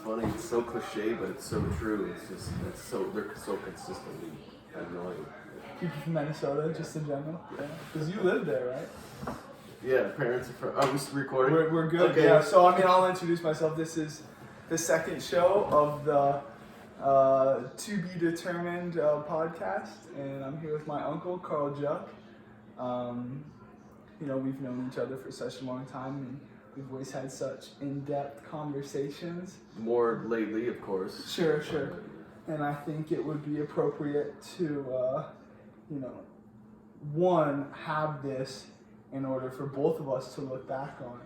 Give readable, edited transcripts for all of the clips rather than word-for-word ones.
funny. It's so cliche, but it's so true. They're so consistently annoying. People from Minnesota, just in general. Yeah, because you live there, right? Yeah, parents are from. Oh, we recording? We're good. Okay. Yeah. So I'll introduce myself. This is the second show of the To Be Determined podcast, and I'm here with my uncle Carl Dziuk. We've known each other for such a long time, and we've always had such in-depth conversations. More lately, of course. Sure. And I think it would be appropriate to, have this in order for both of us to look back on,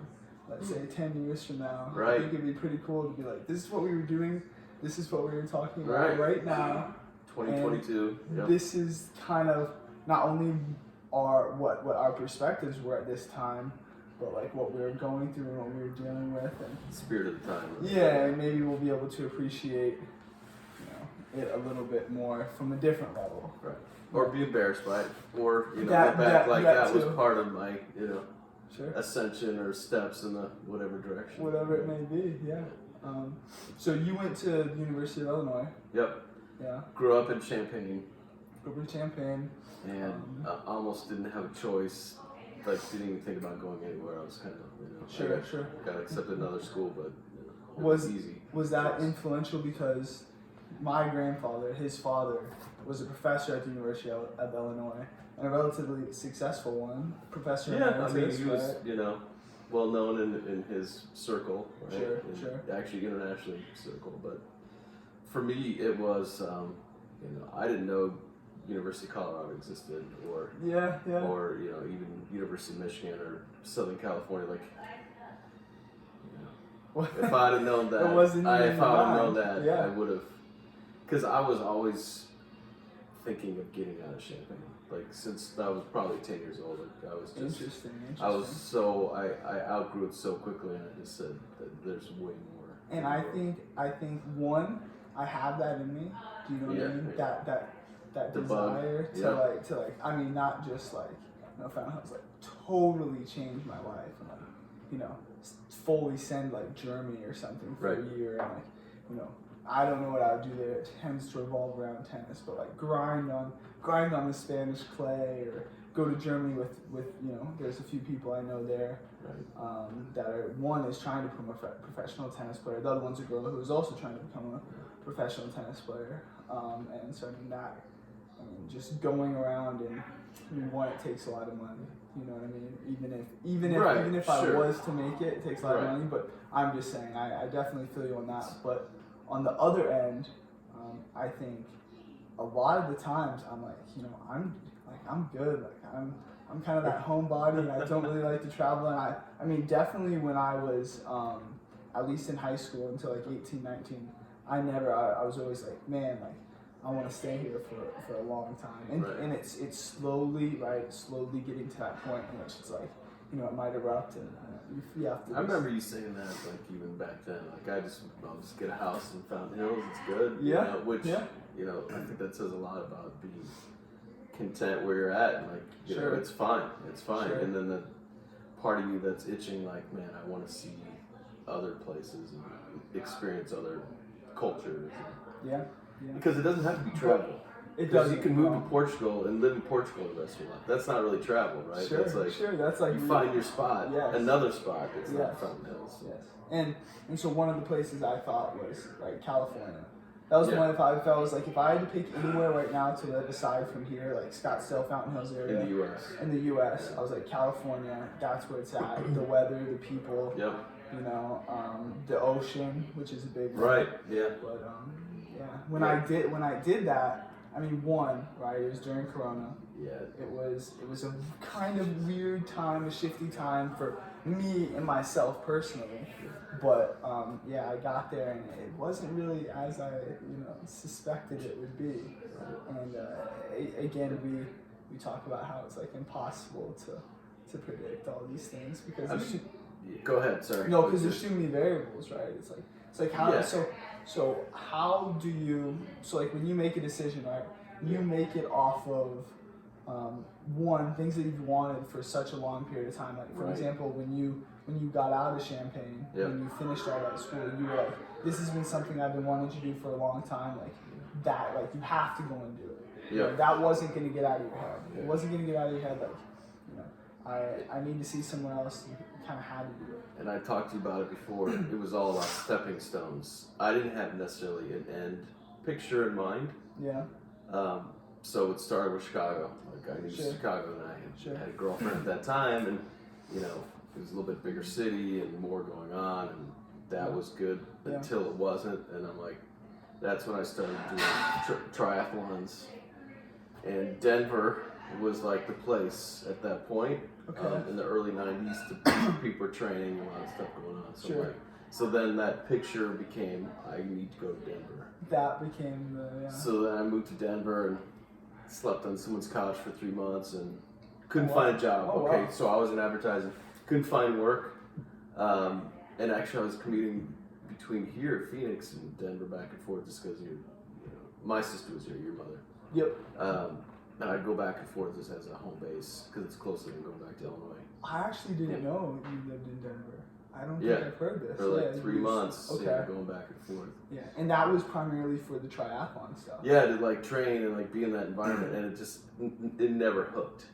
let's say 10 years from now. Right. I think it'd be pretty cool to be like, this is what we were doing, this is what we were talking about right now. 2022. Yep. This is kind of not only what our perspectives were at this time, but like what we were going through and what we were dealing with, and spirit of the time. Yeah, and maybe we'll be able to appreciate it a little bit more from a different level. Right. Or be embarrassed by it, or that was too. part of my Sure. ascension or steps in the whatever direction. Whatever it may be, yeah. So you went to the University of Illinois. Yep. Yeah. Grew up in Champaign. Grew up in Champaign. And almost didn't have a choice. Like, didn't even think about going anywhere. I was kind of, Sure. Got accepted in another school, but it was easy. Was that influential because my grandfather, his father, was a professor at the University of Illinois, and a relatively successful one, professor. Yeah, I mean, he right? was, well known in his circle, right? Sure. Actually, internationally circle, but for me, it was, I didn't know University of Colorado existed, or or even University of Michigan or Southern California. If I'd have known that, I would have, because I was always thinking of getting out of Champaign. Like, since I was probably 10 years old, I was just interesting. I outgrew it so quickly, and I just said that there's way more. And I think one, I have that in me. Do you know what I mean? Yeah. That the desire bug. to I mean, not just found house, totally changed my life, and fully send Germany or something for a year, and I don't know what I would do there. It tends to revolve around tennis, but grind on the Spanish clay, or go to Germany with there's a few people I know there, that are, one is trying to become a professional tennis player, the other one's a girl who is also trying to become a professional tennis player, and so just going around, and one, it takes a lot of money. You know what I mean? Even if I was to make it takes a lot of money. But I'm just saying, I definitely feel you on that. But on the other end, I think a lot of the times I'm I'm good. I'm kind of that homebody, and I don't really like to travel. And I mean, definitely when I was at least in high school until 18, 19, I was always I want to stay here for a long time, and it's slowly getting to that point in which it's it might erupt, and you have to. I remember you saying that even back then. I'll just get a house in Fountain Hills. It's good. Yeah. I think that says a lot about being content where you're at, and it's fine. It's fine. Sure. And then the part of you that's itching, man, I want to see other places and experience other cultures. Yeah. Because it doesn't have to be travel. It doesn't. You can move to Portugal and live in Portugal the rest of your life. That's not really travel, right? Sure. That's you find your spot, another spot that's not Fountain Hills. Yes. And so one of the places I thought was California. That was one. If I felt if I had to pick anywhere right now to live aside from here, Scottsdale, Fountain Hills area. In the U.S. I was California. That's where it's at. The weather, the people. Yep. The ocean, which is a big one. Right. Yeah. But when I did that, it was during Corona. Yeah. It was a kind of weird time, a shifty time for me and myself personally. But I got there, and it wasn't really as I suspected it would be. And again, we talk about how it's impossible to predict all these things because go ahead, sorry. No, because there's too many variables, right? It's how so how do you when you make a decision, right? You make it off of things that you've wanted for such a long period of time. For example, when you got out of Champaign, when you finished all that school, you were this has been something I've been wanting to do for a long time. Like that, like you have to go and do it. Yeah. Like, that wasn't going to get out of your head. It wasn't going to get out of your head. Like, you know, I need to see somewhere else. You kind of had to do it. And I talked to you about it before. It was all about stepping stones. I didn't have necessarily an end picture in mind. Yeah. So it started with Chicago. Like I knew Chicago, and I had a girlfriend at that time, and you know, it was a little bit bigger city and more going on, and that was good until it wasn't. And I'm like, that's when I started doing triathlons. And Denver was like the place at that point. In the early 90s, people were training, a lot of stuff going on. So, so then that picture became, I need to go to Denver. That became the, So then I moved to Denver and slept on someone's couch for 3 months and couldn't find a job. So I was in advertising, couldn't find work. And actually I was commuting between here, Phoenix, and Denver back and forth just because my sister was here, your mother. Yep. And I'd go back and forth just as a home base because it's closer than going back to Illinois. I actually didn't know you lived in Denver. I don't think I've heard this. For like 3 months, going back and forth. Yeah, and that was primarily for the triathlon stuff. Yeah, to like train and like be in that environment, and it never hooked,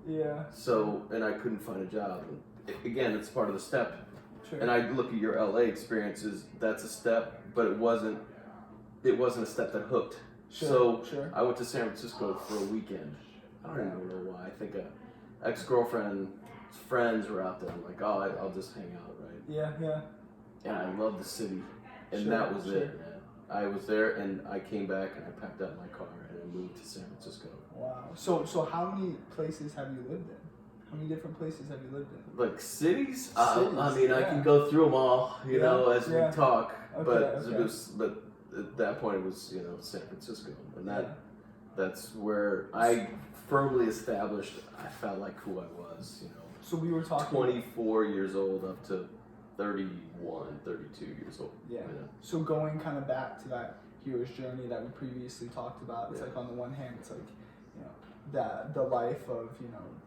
Yeah. So, and I couldn't find a job. And again, it's part of the step. Sure. And I look at your LA experiences. That's a step, but it wasn't a step that hooked. I went to San Francisco for a weekend. I don't even know why. I think a ex-girlfriend's friends were out there. I'm like, oh, I'll just hang out, right? Yeah. And I loved the city, and that was it, man. I was there, and I came back, and I packed up my car, and I moved to San Francisco. Wow. So how many places have you lived in? How many different places have you lived in? Like cities? I mean, I can go through them all, you know, as we talk. But at that point, it was San Francisco, and that's where I firmly established. I felt like who I was, So we were talking 24 years old up to 31, 32 years old. Yeah. So going kind of back to that hero's journey that we previously talked about, it's like on the one hand, it's like the life of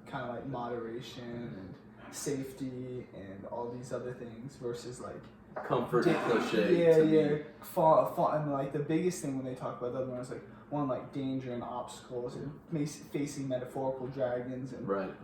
kind of like moderation and safety and all these other things versus like comfort and cliche. And like the biggest thing when they talk about the other one is like one like danger and obstacles and facing metaphorical dragons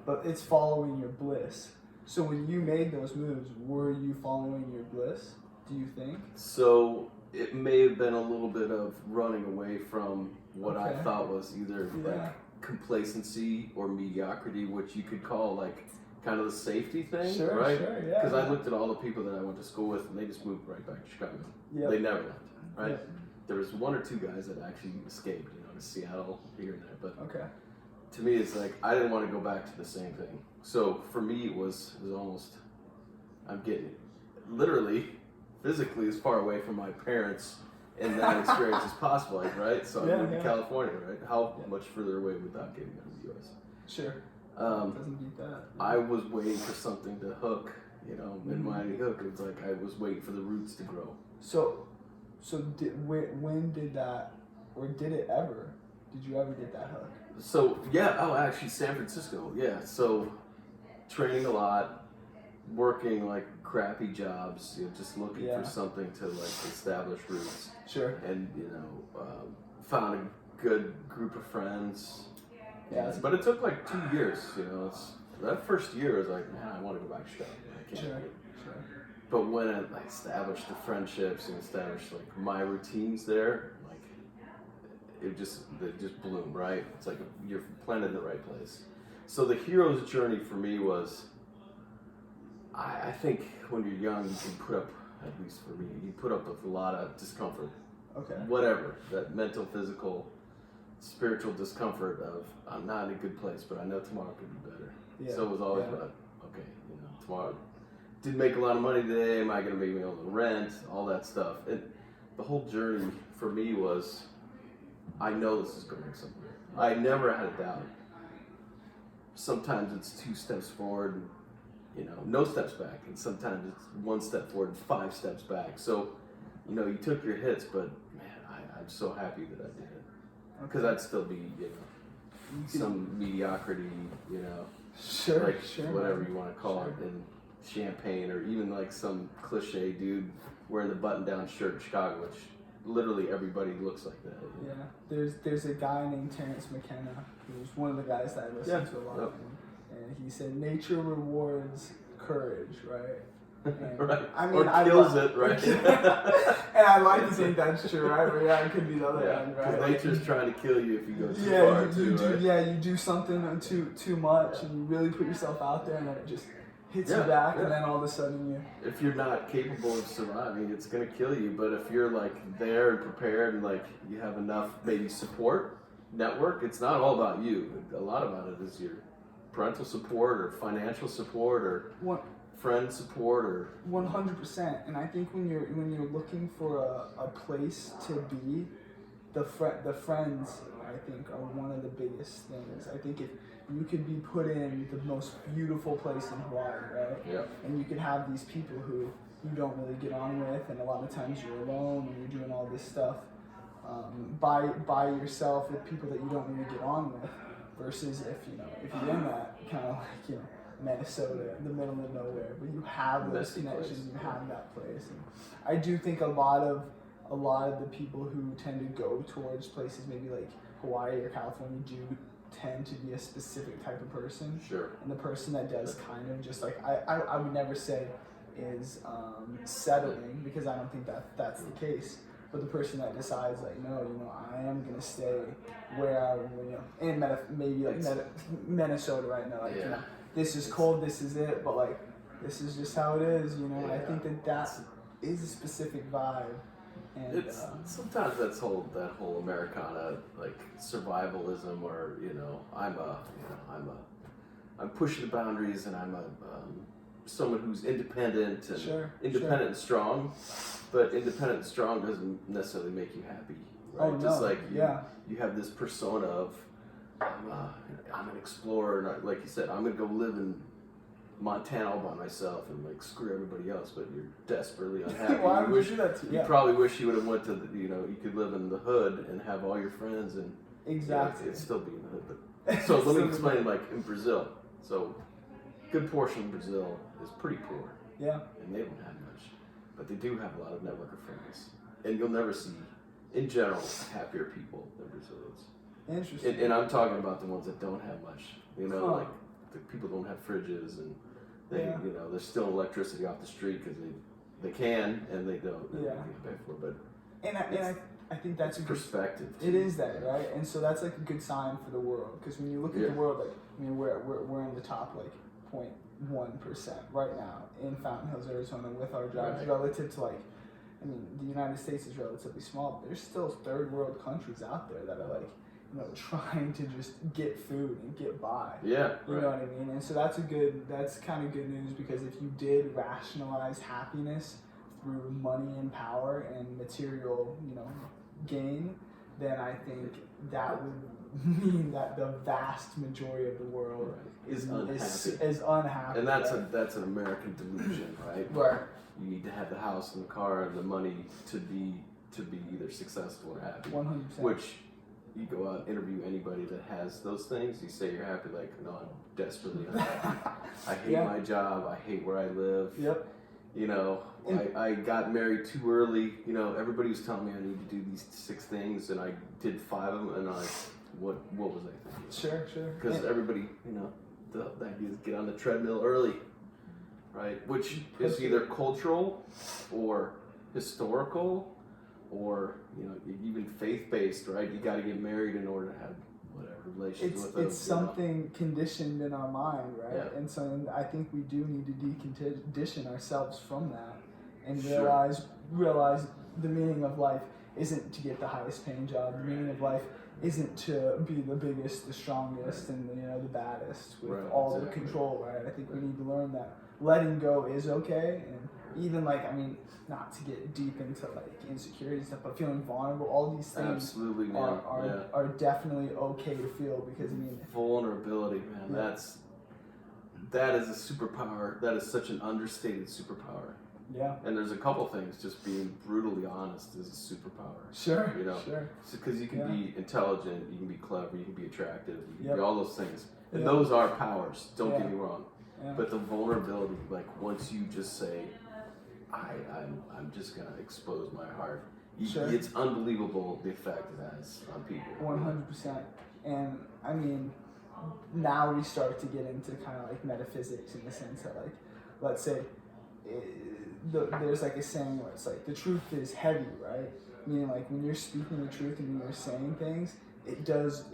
but it's following your bliss. So when you made those moves, were you following your bliss, do you think? So it may have been a little bit of running away from what I thought was either like complacency or mediocrity, which you could call like kind of the safety thing, right? Because I looked at all the people that I went to school with, and they just moved right back to Chicago. They never left, right? There was 1 or 2 guys that actually escaped, to Seattle here and there. But to me, it's like I didn't want to go back to the same thing. So for me, it was almost I'm getting literally, physically as far away from my parents and that experience as possible, like, right? So I moved to California, right? How much further away without getting out of the U.S.? Sure. Doesn't beat that. I was waiting for something to hook, Mid-Miami hook. It was like I was waiting for the roots to grow. So when did that, or did it ever? Did you ever get that hook? So actually San Francisco, So training a lot, working like crappy jobs, just looking for something to like establish roots. Sure. And found a good group of friends. But it took like 2 years, that first year was like, man, I want to go back to Chicago. I can't do it. But when I established the friendships and established like my routines there, like they just bloomed, right? It's like you're planted in the right place. So the hero's journey for me was, I think when you're young, you can put up, at least for me, you put up with a lot of discomfort. Whatever, that mental, physical, spiritual discomfort of I'm not in a good place, but I know tomorrow could be better. So it was always about, okay, tomorrow didn't make a lot of money today, am I going to make me able to rent, all that stuff. And the whole journey for me was, I know this is going somewhere. I never had a doubt. Sometimes it's 2 steps forward and, no steps back, and sometimes it's 1 step forward and 5 steps back. So, you took your hits, but man, I'm so happy that I did it. Because I'd still be, some mediocrity, Sure, whatever you want to call it. And champagne, or even like some cliche dude wearing the button-down shirt in Chicago, which literally everybody looks like that. Yeah, there's a guy named Terrence McKenna who's one of the guys that I listen to a lot, and he said nature rewards courage, right? And, right. I mean, or kills it, right? And I like to think that's true, right? But yeah, it could be the other end, right? Because nature's trying to kill you if you go too far, right? Yeah, you do something too much, and you really put yourself out there, and then it just hits you back, and then all of a sudden if you're not capable of surviving, it's gonna kill you. But if you're like there and prepared, and like you have enough maybe support network, it's not all about you. A lot about it is your parental support or financial support or friend support or 100%. And I think when you're looking for a place to be, the friends, I think, are one of the biggest things. I think if you could be put in the most beautiful place in Hawaii, right? Yeah. And you could have these people who you don't really get on with, and a lot of times you're alone and you're doing all this stuff by yourself with people that you don't really get on with, versus if you're in that kind of like Minnesota, in the middle of nowhere, but you have those connections, you have that place. And I do think a lot of the people who tend to go towards places maybe like Hawaii or California do tend to be a specific type of person. Sure. And the person that does kind of just like I would never say is settling, because I don't think that's the case. But the person that decides like, no, I am gonna stay where I in maybe like Minnesota right now, like this is cold, this is it, but like this is just how it is, I think that is a specific vibe. And it's sometimes that whole Americana like survivalism, or I'm pushing the boundaries, and I'm someone who's independent and and strong, but independent and strong doesn't necessarily make you happy, right? Oh, no. Just like you have this persona of I'm an explorer, and like you said, I'm gonna go live in Montana all by myself and like screw everybody else, but you're desperately unhappy. Why would you do that to you? You probably wish you would have went to you could live in the hood and have all your friends, and it'd still be in the hood. But so let me explain, like in Brazil. So good portion of Brazil is pretty poor. Yeah. And they don't have much, but they do have a lot of network of friends, and you'll never see, in general, happier people than Brazilians. Interesting. And I'm talking about the ones that don't have much. Like the people don't have fridges, and there's still electricity off the street because they can, and they don't. They can't pay for it. But I think that's a perspective. It is that, right? And so that's like a good sign for the world, because when you look at the world, like we're in the top like 0.1% right now in Fountain Hills, Arizona, with our jobs relative to the United States is relatively small, but there's still third world countries out there that are like trying to just get food and get by. Yeah. You know what I mean? And so that's kind of good news, because if you did rationalize happiness through money and power and material, gain, then I think that would mean that the vast majority of the world is unhappy. And that's an American delusion, right? Right. You need to have the house and the car and the money to be either successful or happy. 100%. Which you go out and interview anybody that has those things, you say you're happy, like, no, I'm desperately unhappy. I hate my job, I hate where I live. Yep. I got married too early. Everybody was telling me I need to do these 6 things, and I did 5 of them, and what was I thinking? Sure. Because everybody, the idea is get on the treadmill early, right? Which is either cultural or historical, or even faith-based, right? You got to get married in order to have whatever relations with them. It's something conditioned in our mind, right? Yeah. And so I think we do need to decondition ourselves from that, and realize the meaning of life isn't to get the highest paying job. The meaning of life isn't to be the biggest, the strongest, and the baddest with all the control, right? I think we need to learn that letting go is okay, and even not to get deep into insecurity and stuff, but feeling vulnerable, all these things are definitely okay to feel, because vulnerability, man, that is a superpower. That is such an understated superpower. Yeah. And there's a couple things. Just being brutally honest is a superpower. Sure. Sure. Because you can be intelligent, you can be clever, you can be attractive, you can Yep. be all those things, and those are powers. Don't get me wrong. But the vulnerability, like once you just say, I'm just gonna expose my heart. It's unbelievable the effect it has on people. 100%. And I mean, now we start to get into kind of like metaphysics in the sense that, like, let's say there's like a saying where it's like the truth is heavy, right? Meaning like when you're speaking the truth and when you're saying things, it does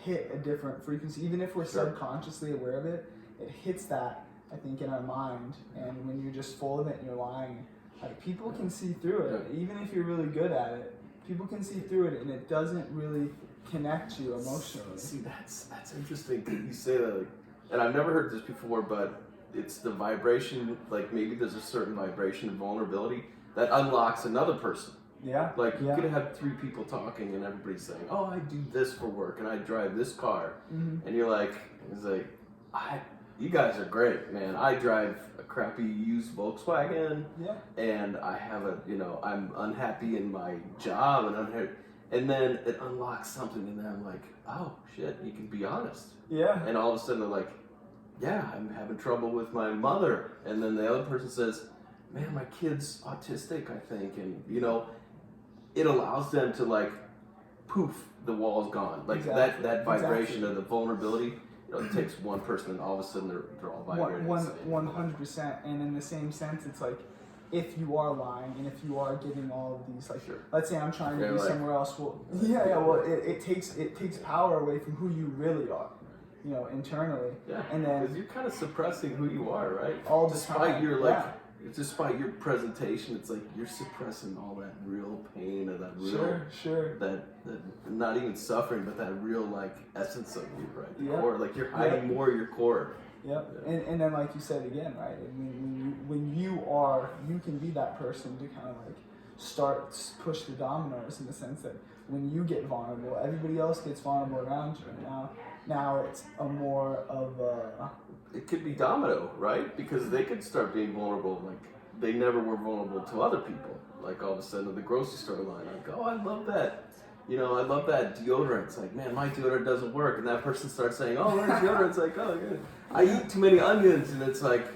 hit a different frequency. Even if we're subconsciously aware of it, it hits that, I think, in our mind. And when you're just full of it and you're lying, like people can see through it. Even if you're really good at it, people can see through it, and it doesn't really connect you emotionally. See, that's interesting that you say that, like, and I've never heard this before, but it's the vibration. Like maybe there's a certain vibration of vulnerability that unlocks another person. Yeah. Like you could have 3 people talking and everybody's saying, "Oh, I do this for work and I drive this car," and you're like, "It's like, you guys are great, man. I drive a crappy used Volkswagen, and I have I'm unhappy in my job and unhappy." And then it unlocks something in them, like, "Oh shit, you can be honest." Yeah. And all of a sudden they're like, "Yeah, I'm having trouble with my mother," and then the other person says, "Man, my kid's autistic, I think," and it allows them to, like, poof, the wall's gone. Like that vibration of the vulnerability. It takes one person, and all of a sudden they're all vibrating. 100%. And in the same sense, it's like, if you are lying and if you are giving all of these, like, let's say I'm trying to be somewhere else. Well, well, it takes power away from who you really are, internally. Yeah. And then because you're kind of suppressing who you are, right? All the time. Despite your presentation, it's like you're suppressing all that real pain or that real that not even suffering, but that real, like, essence of you, right? The core, like you're hiding more of your core. Yep. Yeah. And then, like you said again, right? When you can be that person to kind of like push the dominoes, in the sense that when you get vulnerable, everybody else gets vulnerable around you. And now it's a more of a... It could be domino, right? Because they could start being vulnerable, like they never were vulnerable to other people. Like all of a sudden, the grocery store line, like, "Oh, I love that. I love that deodorant." It's like, "Man, my deodorant doesn't work." And that person starts saying, "Oh, where's deodorant?" It's like, "Oh, good. I eat too many onions." And it's like,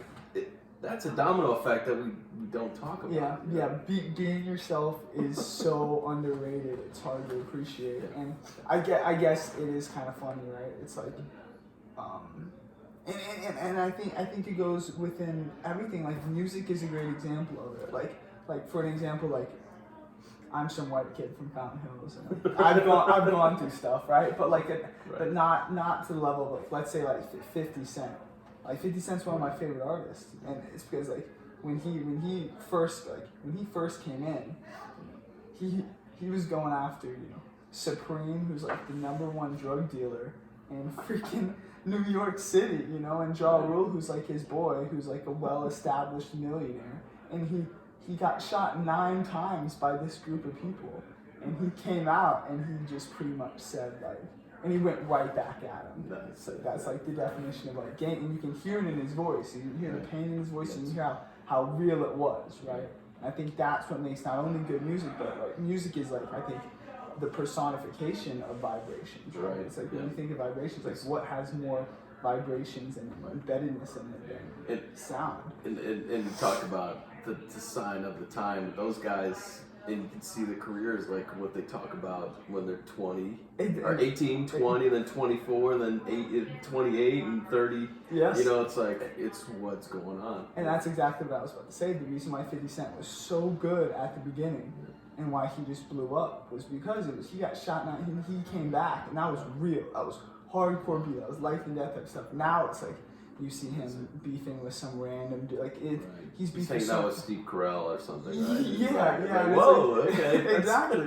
that's a domino effect that we don't talk about. Being yourself is so underrated. It's hard to appreciate. And I guess it is kind of funny, right? It's like, and I think it goes within everything. Like music is a great example of it. Like for an example, like I'm some white kid from Fountain Hills, and I've gone through stuff, right? But but not to the level of, like, let's say like 50 Cent. Like 50 Cent's one of my favorite artists, and it's because, like, when he first came in, he was going after Supreme, who's like the #1 drug dealer in freaking New York City, and Ja Rule, who's like his boy, who's like a well-established millionaire, and he got shot 9 times by this group of people, and he came out and he just pretty much said, like, and he went right back at him. That's like the definition of, like, gang, and you can hear it in his voice, and you hear the pain in his voice, and you hear how real it was, right? And I think that's what makes not only good music, but like music is, like, I think, the personification of vibrations, right? It's like when you think of vibrations, like, what has more vibrations and embeddedness in it than sound? And you talk about the sign of the time. Those guys, and you can see the careers, like what they talk about when they're 20 or 18, 20, then 24, then 28 and 30. Yes. It's like, it's what's going on. And that's exactly what I was about to say. The reason why 50 Cent was so good at the beginning and why he just blew up was because he got shot and he came back, and that was real. That was hardcore beat. That was life and death type stuff. Now it's like, you see him beefing with some random dude. Like, he's beefing. He's hanging out with Steve Carell or something, right? Yeah. Whoa, okay. Exactly.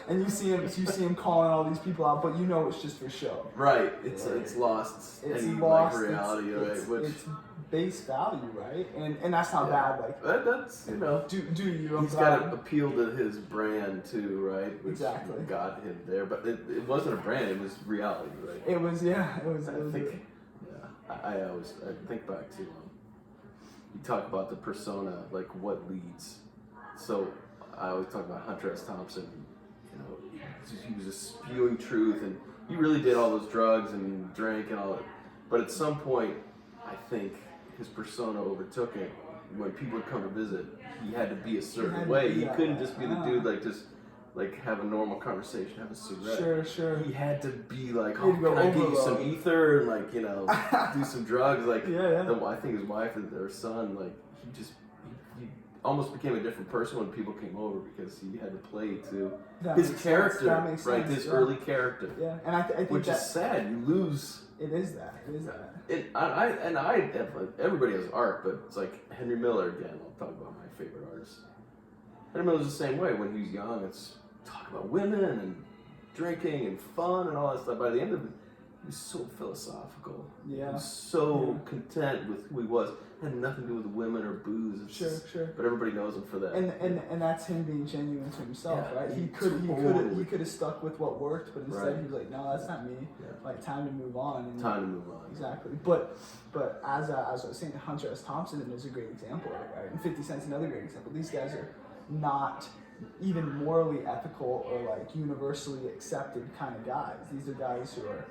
And you see him calling all these people out, but it's just for show. Right. It's lost. It's any, lost. Like, reality, right? It's base value, right? And that's not bad. Like, that's Do you? He's got to appeal to his brand too, right? Which exactly. got him there, but it wasn't a brand. It was reality, right? It was. I think back to you talk about the persona, like what leads. So I always talk about Hunter S. Thompson. He was just spewing truth, and he really did all those drugs and drank and all that. But at some point, I think his persona overtook it. When people would come to visit, he had to be a certain to way. be He that couldn't way. just be the dude like have a normal conversation, have a cigarette. Sure. He had to be like, He had to go can I get you some overload. ether and like, you know, do some drugs. Like, Yeah. I think his wife and their son, like, he almost became a different person when people came over because he had to play to his character, That makes right? sense, His yeah. early character. Yeah, and I think Which that, is sad. You lose. It is that. Everybody has art, but it's like Henry Miller again. I'll talk about my favorite artist. Henry Miller's the same way. When he was young, it's talk about women and drinking and fun and all that stuff. By the end of it, he was so philosophical. Yeah. He was so content with who he was. It had nothing to do with women or booze. It's just, Sure. But everybody knows him for that. And that's him being genuine to himself, Yeah, right? he He could have stuck with what worked, but instead Right. he was like, no, that's not me. Yeah. Like, time to move on. And Time to move on. Exactly. But as I was saying, Hunter S. Thompson is a great example of it, right? And 50 Cent's another great example. These guys are not even morally ethical or like universally accepted kind of guys. These are guys who are,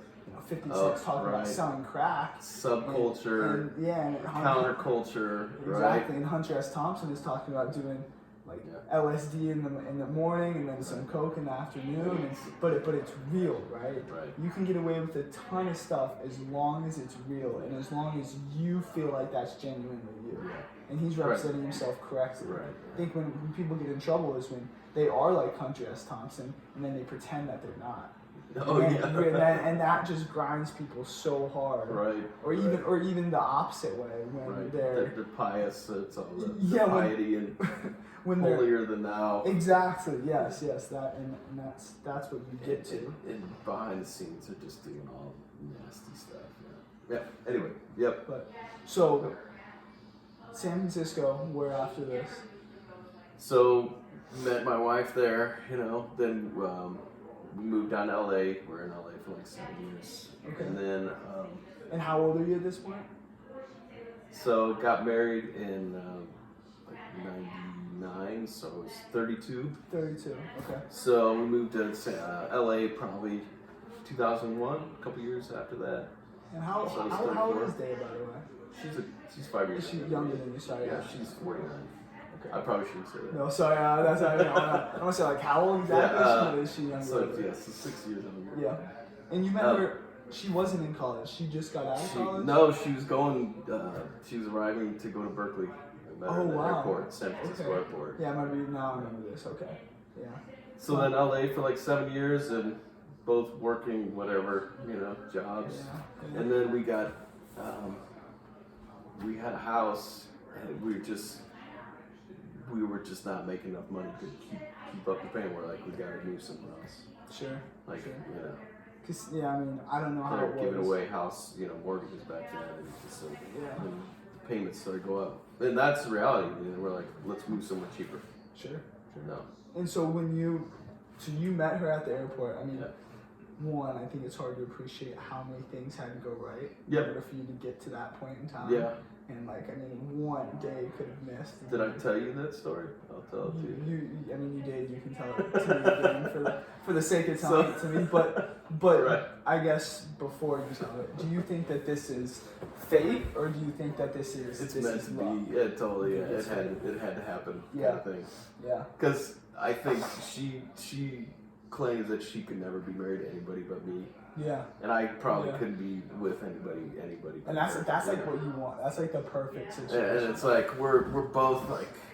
50 Cent's talking about selling crack. Subculture, and counterculture, right? Exactly. And Hunter S. Thompson is talking about doing like LSD in the morning and then some coke in the afternoon. But it's real, right? Right. You can get away with a ton of stuff as long as it's real and as long as you feel like that's genuinely you. Yeah. And he's representing himself correctly. Right. I think when people get in trouble is when they are like Hunter S. Thompson and then they pretend that they're not. And that just grinds people so hard. Right. Or even the opposite way when they're pious. It's all the piety and when holier than thou. Exactly. Yes. That and that's what you get to. And behind the scenes, they're just doing all nasty stuff. Yeah. Anyway. Yep. But so San Francisco. Where after this? So met my wife there. Then. We moved down to LA. We're in LA for like 7 years. Okay. And then. And how old are you at this point? So got married in like '99, so I was 32. 32. Okay. So we moved to LA probably 2001, a couple years after that. And how old is Dave, by the way? She's 5 years. Is she younger than you? Sorry. Yeah, she's 49. Okay. I probably shouldn't say that. No, sorry. That's I don't want to say like how old exactly is she younger? So 6 years younger. Yeah. And you met her. She wasn't in college. She just got out of college. No, she was going. She was arriving to go to Berkeley. I met her at the airport, San Francisco airport. Yeah, I remember this. Okay. Yeah. So then LA for like 7 years and both working whatever jobs. Yeah. And then we got we had a house and we were just not making enough money to keep up the payment. We're like, we gotta move somewhere else. Sure. Like Cause I don't know how it was. Giving away house mortgages back then, and so Yeah. the payments started to go up. And that's the reality. We're like, let's move somewhere cheaper. Sure. No. And so you met her at the airport. One, I think it's hard to appreciate how many things had to go right in order for you to get to that point in time. Yeah. And one day could have missed. Did I tell you that story? I'll tell it to you. You did. You can tell it to me again for the sake of telling it to me. But Right. I guess before you tell it, do you think that this is fate, or do you think that this is meant to love? be? Yeah, totally. Yeah, it had to happen. Yeah. Kind of thing. Yeah. Because I think she claims that she could never be married to anybody but me. Yeah. And I probably couldn't be with anybody. And that's like what you want. That's like the perfect situation. And it's like we're both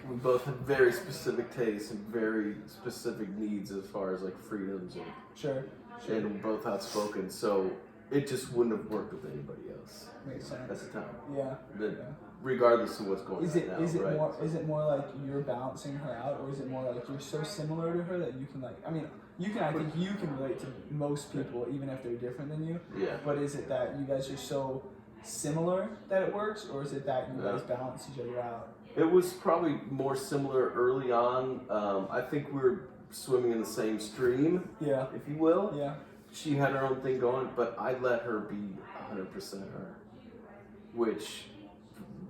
we both have very specific tastes and very specific needs as far as like freedoms and Sure. and we're both outspoken, so it just wouldn't have worked with anybody else. Makes sense. At the time. Yeah. Regardless of what's going on now, right? Is it more like you're balancing her out, or is it more like you're so similar to her that you can I think you can relate to most people even if they're different than you. Yeah. But is it that you guys are so similar that it works, or is it that you guys balance each other out? It was probably more similar early on. I think we were swimming in the same stream, if you will. Yeah. She had her own thing going, but I let her be 100% her, which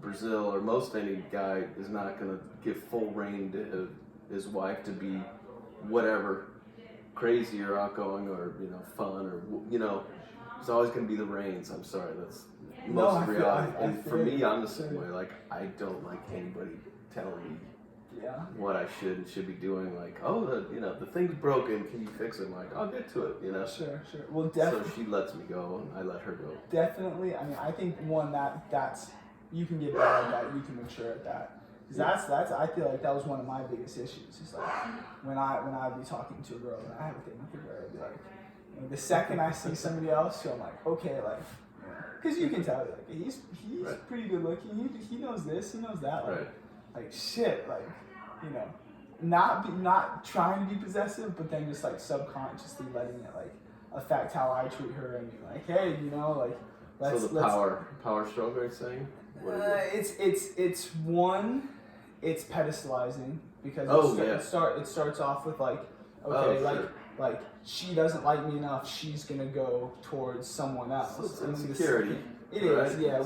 Brazil or most any guy is not going to give full reign to his wife to be whatever, crazy or outgoing or fun or It's always going to be the reins. I'm sorry, that's No, most I of feel- reality. I And for feel me, it. I'm the same way. Like, I don't like anybody telling me Yeah. what I should be doing. Like, oh, the thing's broken. Can you fix it? I'm like, I'll get to it. You know. Sure. Well, So definitely. she lets me go, and I let her go. Definitely. I mean, I think one that's you can get better at that. You can mature at that. Because that's I feel like that was one of my biggest issues. It's like when I'd be talking to a girl and I have a thing with a girl, I'd be like, the second I see somebody else, so I'm like, okay, like, because you can tell, like, he's Right. pretty good looking. He knows this, he knows that. Like, Right. like shit, like, not trying to be possessive, but then just like subconsciously letting it like affect how I treat her and be like, hey, like, let's. So the power struggle, you're saying? What is it? It's pedestalizing because it starts off with like, okay, sure. like she doesn't like me enough, she's gonna go towards someone else. So it's And then the insecurity. second- It is, right? yeah.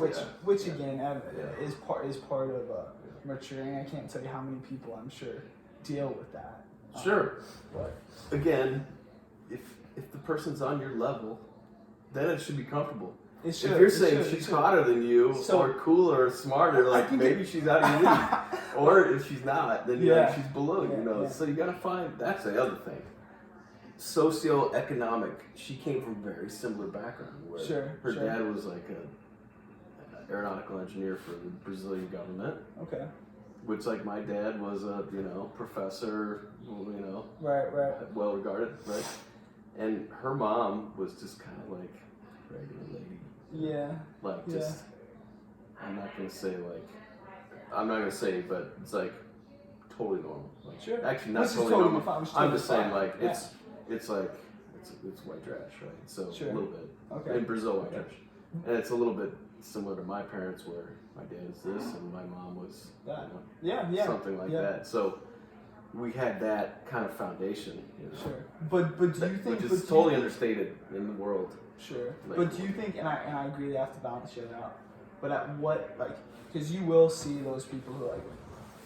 Which Yeah. again Yeah. is part of maturing. I can't tell you how many people I'm sure deal with that. Sure. But Again, if the person's on your level, then it should be comfortable. it should. If you're it saying should, she's hotter than you, So- or cooler, or smarter, I like can maybe get- she's out of your league. Or if she's not, then Yeah. she's below. Yeah. So you gotta find. That's the other thing. Socioeconomic. She came from a very similar background. Where her Sure. dad was like an aeronautical engineer for the Brazilian government. Okay. Which, like, my dad was a professor. Right. Well regarded, right? And her mom was just kind of like regular lady. Yeah. Like, Yeah. just, I'm not gonna say, but it's like totally normal. Like, Sure. Actually, not Which is totally totally normal. fine, which is I'm totally just saying, fine. like, Yeah. it's like, it's white trash, right? So Sure. a little bit. Okay. In Brazil, white trash. And it's a little bit similar to my parents, where my dad is this and my mom was, That. Yeah. something like Yeah. that. So we had that kind of foundation. Sure. But do you think which but is do totally you, understated in the world. Sure. Like, But do you think, and I agree, they have to balance each other out. But at what, like, because you will see those people who, like,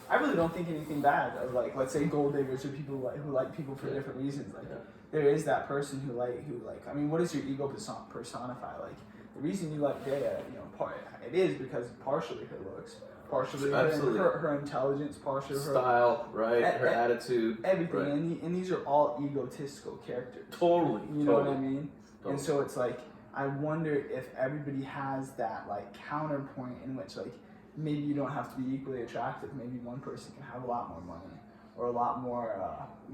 I really don't think anything bad of, like, let's say gold diggers or people who like people for different reasons. Like, there is that person who I mean, what does your ego personify? Like, the reason you like Dea, it is because partially her looks, partially her intelligence, partially her style, right? Her attitude, everything, right. and these are all egotistical characters. Totally. You know what I mean? Totally. And so it's like, I wonder if everybody has that like counterpoint in which like maybe you don't have to be equally attractive. Maybe one person can have a lot more money or a lot more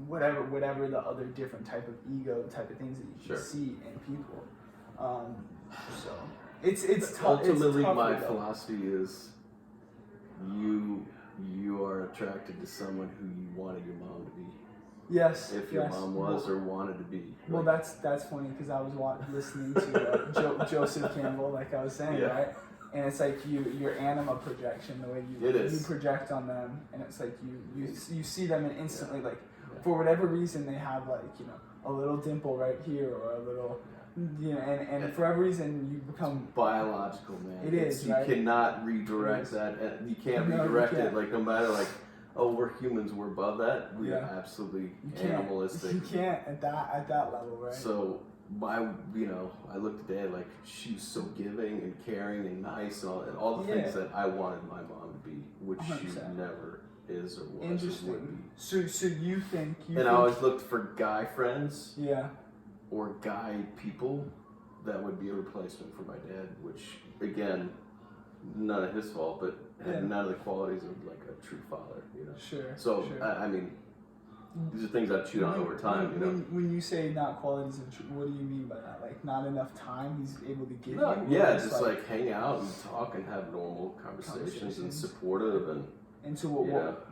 whatever the other different type of ego type of things that you can see in people. So it's tough. Ultimately, it's my philosophy is you are attracted to someone who you wanted your mom to be. Yes. If your mom was or wanted to be. Well, that's funny because I was listening to Joseph Campbell, like I was saying, right? And it's like your anima projection, the way you project on them, and it's like you see them and instantly like for whatever reason they have like a little dimple right here or a little and for whatever reason you become biological, man. It is. You cannot redirect that. And you can't redirect it. Like no matter like. Oh, we're humans. We're above that. We are absolutely animalistic. You can't at that level, right? So I looked at Dad like she was so giving and caring and nice and all the things that I wanted my mom to be, which 100%. She never is or was. Interesting. Or would be. So you think? I always looked for guy friends. Yeah. Or guy people that would be a replacement for my dad, which again, none of his fault, but had none of the qualities of like a true father, Sure. So sure. I mean, these are things I've chewed on over time. When you say not qualities of true, what do you mean by that? Like not enough time he's able to give you? Yeah, just like hang out and talk and have normal conversations and supportive and so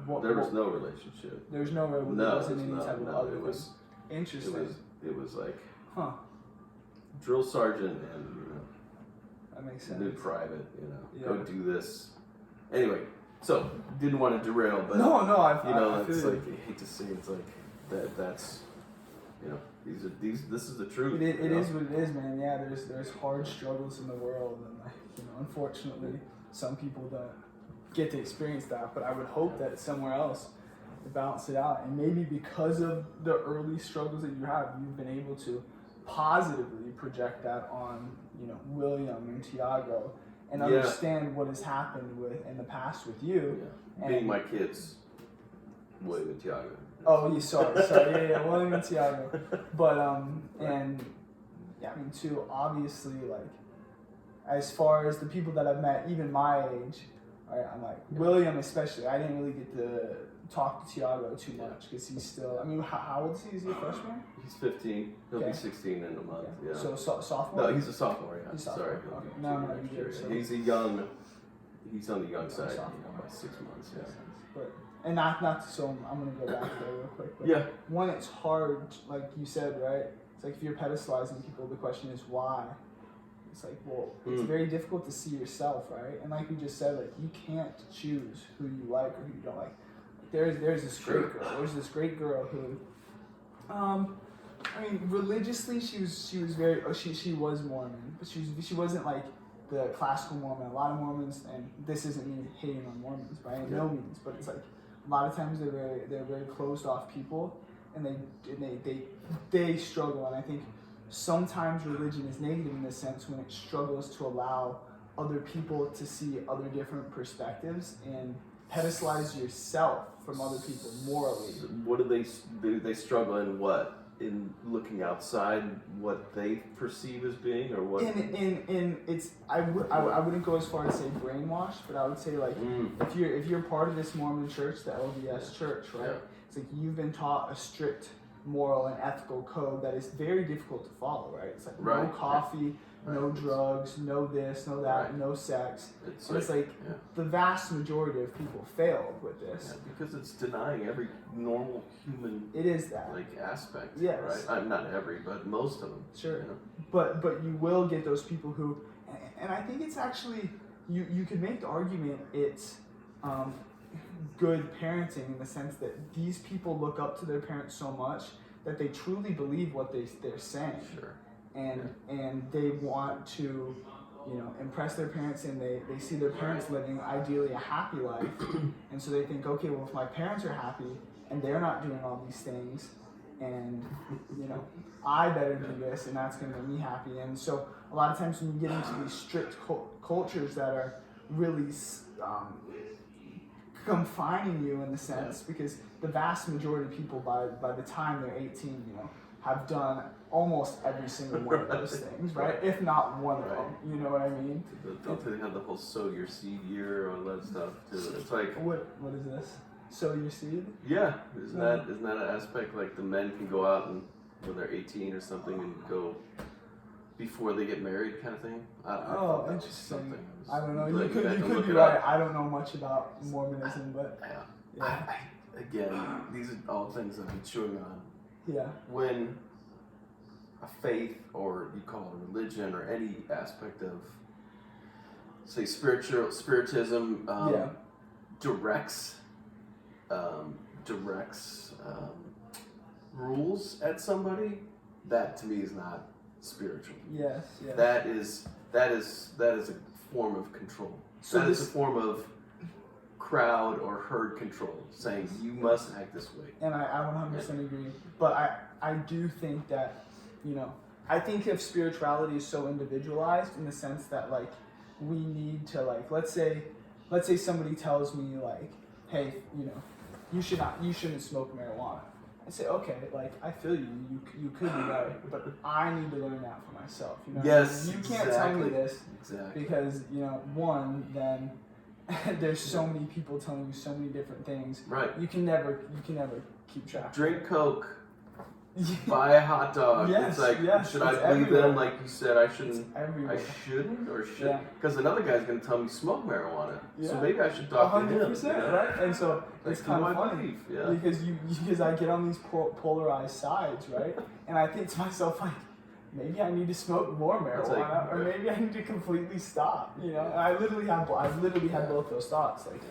what there was no relationship. There's no relationship. There wasn't any type of other. It was interesting. It was like drill sergeant and that makes sense. New private, go do this. Anyway, so didn't want to derail, but no, I it's like I hate to say it's like that's this is the truth. It is what it is, man. Yeah, there's hard struggles in the world, and unfortunately, some people don't get to experience that. But I would hope that somewhere else to balance it out, and maybe because of the early struggles that you have, you've been able to positively project that on, you know, William and Tiago, and understand what has happened with in the past with you. Yeah. Being my kids, William and Tiago. Oh, sorry, yeah, William and Tiago. But and yeah, I mean too, obviously, like, as far as the people that I've met, even my age, right, I'm like, William especially, I didn't really get to talk to Tiago too much because he's still, I mean, how old is he? Is he a freshman? He's 15. He'll be 16 in a month. Yeah. So sophomore? No, he's a sophomore. Yeah. He's sophomore. Sorry. Okay. No, you're so he's on the young side. About 6 months. Yeah. But and not so I'm gonna go back there real quick. But yeah. One, it's hard, like you said, right? It's like if you're pedestalizing people, the question is why. It's like, well, it's very difficult to see yourself, right? And like we just said, like, you can't choose who you like or who you don't like. There's this great girl. There's this great girl who, I mean, religiously she was very. She was Mormon, but she wasn't like the classical Mormon. A lot of Mormons, and this isn't me hating on Mormons by no means, but it's like a lot of times they're very closed off people, and they struggle. And I think sometimes religion is negative in the sense when it struggles to allow other people to see other different perspectives and pedestalize yourself from other people morally. So what do they struggle in what? In looking outside what they perceive as being, or what? In it's I wouldn't go as far as say brainwashed, but I would say like if you're part of this Mormon church, the LDS church, right? Yeah. It's like you've been taught a strict moral and ethical code that is very difficult to follow, right? It's like no coffee, no drugs, no this, no that, no sex. It's like the vast majority of people failed with this. Yeah, because it's denying every normal human. It is that like aspect. Yes. Right. Not every, but most of them. Sure. You know? But you will get those people who, and I think it's actually you could make the argument it's good parenting in the sense that these people look up to their parents so much that they truly believe what they're saying. Sure. And they want to, you know, impress their parents, and they see their parents living ideally a happy life, and so they think, okay, well, if my parents are happy and they're not doing all these things, and you know, I better do this, and that's going to make me happy. And so a lot of times when you get into these strict cultures that are really confining you in the sense, because the vast majority of people by the time they're 18, you know, have done almost every single one of those things, right? If not one of them, you know what I mean? Don't they have the whole sow your seed year or all that stuff too? It's like what is this? Sow your seed? Yeah, isn't that an aspect like the men can go out and when they're 18 or something and go before they get married kind of thing? Oh, interesting. I don't know. You could be right. I don't know much about Mormonism, but yeah. Again, these are all things I've been chewing on. Yeah. When a faith, or you call it a religion, or any aspect of, say, spiritism, directs rules at somebody, that to me is not spiritual. Yes. That is a form of control. So that is a form of crowd or herd control, saying you must act this way. And I 100% agree. But I do think that, you know, I think if spirituality is so individualized in the sense that like we need to like let's say somebody tells me like, hey, you know, you shouldn't smoke marijuana. I say, okay, like I feel you could be right, but I need to learn that for myself. You know, yes, you can't tell me this because, you know, one, then there's so many people telling you so many different things. Right. You can never keep track. Drink Coke. Buy a hot dog. Yes, it's like, should I believe them? Like you said, I shouldn't. I shouldn't, or should? Because another guy's going to tell me smoke marijuana. Yeah. So maybe I should talk to him. 100%, you know? Right? And so it's kind of funny because I get on these polarized sides, right? And I think to myself like, maybe I need to smoke more marijuana, or maybe I need to completely stop. You know, and I've literally had both those thoughts, like,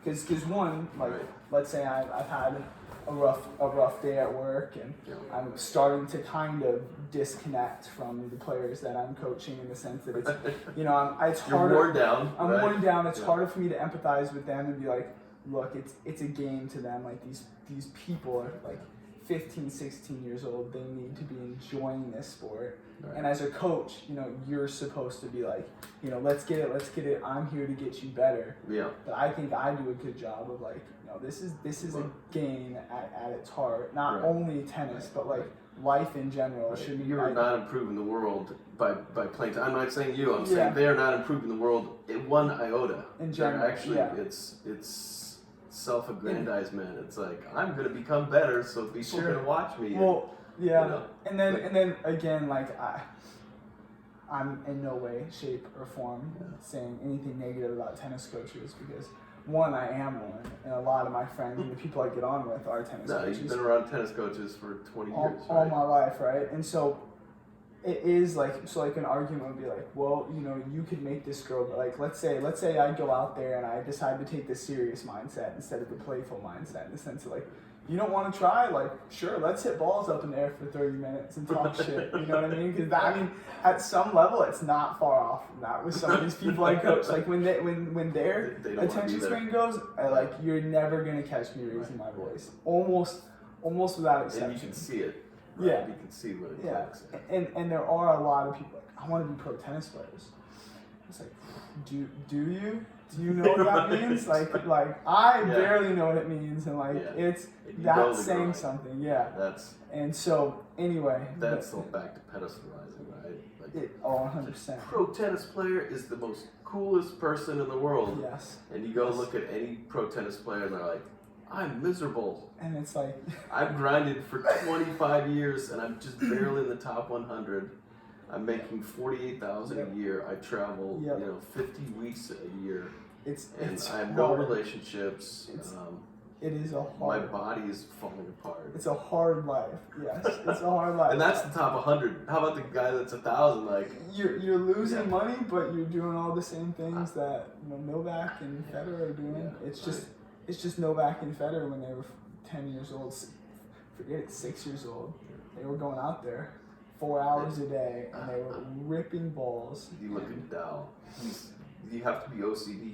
because one, like, let's say I've had a rough day at work, and I'm starting to kind of disconnect from the players that I'm coaching in the sense that it's, you know, it's harder. You're worn down. I'm worn down. It's harder for me to empathize with them and be like, look, it's a game to them. Like these people are like 15, 16 years old, they need to be enjoying this sport. Right. And as a coach, you're supposed to be like, let's get it. I'm here to get you better. Yeah. But I think I do a good job of like, this is a game at its heart. Not only tennis, but like life in general. Right. You're not improving the world by playing. I'm not saying you. I'm saying they're not improving the world in one iota. In general, they're actually, it's self-aggrandizement. It's like, I'm going to become better, so people are going to watch me. Well, and then again, like I'm in no way, shape, or form saying anything negative about tennis coaches, because one, I am one, and a lot of my friends and the people I get on with are tennis coaches. You've been around tennis coaches for 20 years, right? All my life, right? And so it is like, an argument would be like, well, you could make this girl, but like, let's say I go out there and I decide to take the serious mindset instead of the playful mindset, in the sense of like, you don't want to try? Like, sure, let's hit balls up in the air for 30 minutes and talk shit. You know what I mean? Because at some level, it's not far off from that with some of these people I coach. Like when their attention span goes, like, you're never gonna catch me raising my voice, almost without exception. And you can see it. Right? Yeah, you can see what it looks like. And there are a lot of people like, I want to be pro tennis players. It's like, do you? Do you know what that means? Like I barely know what it means, and like that's saying something. Yeah. And so anyway. That's back to pedestalizing, right? Like 100%. Pro tennis player is the most coolest person in the world. Yes. And you go look at any pro tennis player, and they're like, I'm miserable. And it's like I've grinded for 25 years, and I'm just barely in the top 100. I'm making $48,000 a year. I travel, 50 weeks a year. I have no relationships. It is a hard. My body is falling apart. It's a hard life. Yes, it's a hard life. And that's the top 100. How about the guy that's 1,000? Like you're losing money, but you're doing all the same things that Novak and Federer are doing. Yeah, it's just Novak and Federer when they were 10 years old. Forget it, 6 years old. They were going out there 4 hours a day, and they were ripping balls. You look at Dow. You have to be OCD.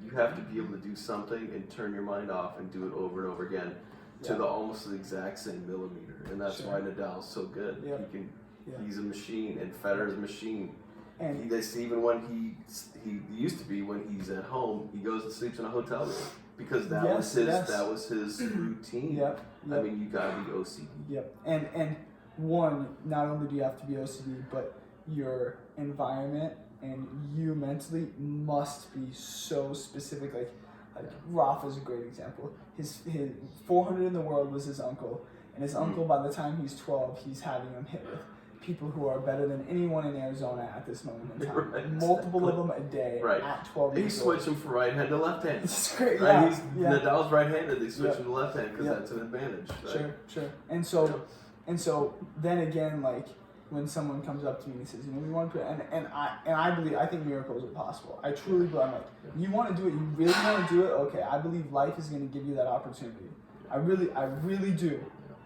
You have to be able to do something and turn your mind off and do it over and over again to almost the exact same millimeter. And that's why Nadal's so good. Yep. He's a machine, and Federer's a machine. And even when he used to be, when he's at home, he goes and sleeps in a hotel room because that was his routine. Yep. I mean, you gotta be OCD. Yep. And one, not only do you have to be OCD, but your environment and you mentally must be so specific. Like Rafa's a great example. His 400 in the world was his uncle, and his uncle, by the time he's 12, he's having him hit with people who are better than anyone in Arizona at this moment in time. Right, multiple of them a day at 12 years old. He switched him from right hand to left hand. It's great, right? Nadal's right-handed. They switch him to left hand because that's an advantage. Right? Sure. And so then again, like, when someone comes up to me and says, we want to, and I think miracles are possible. I truly believe. I'm like, you want to do it? You really want to do it? Okay, I believe life is going to give you that opportunity. I really do.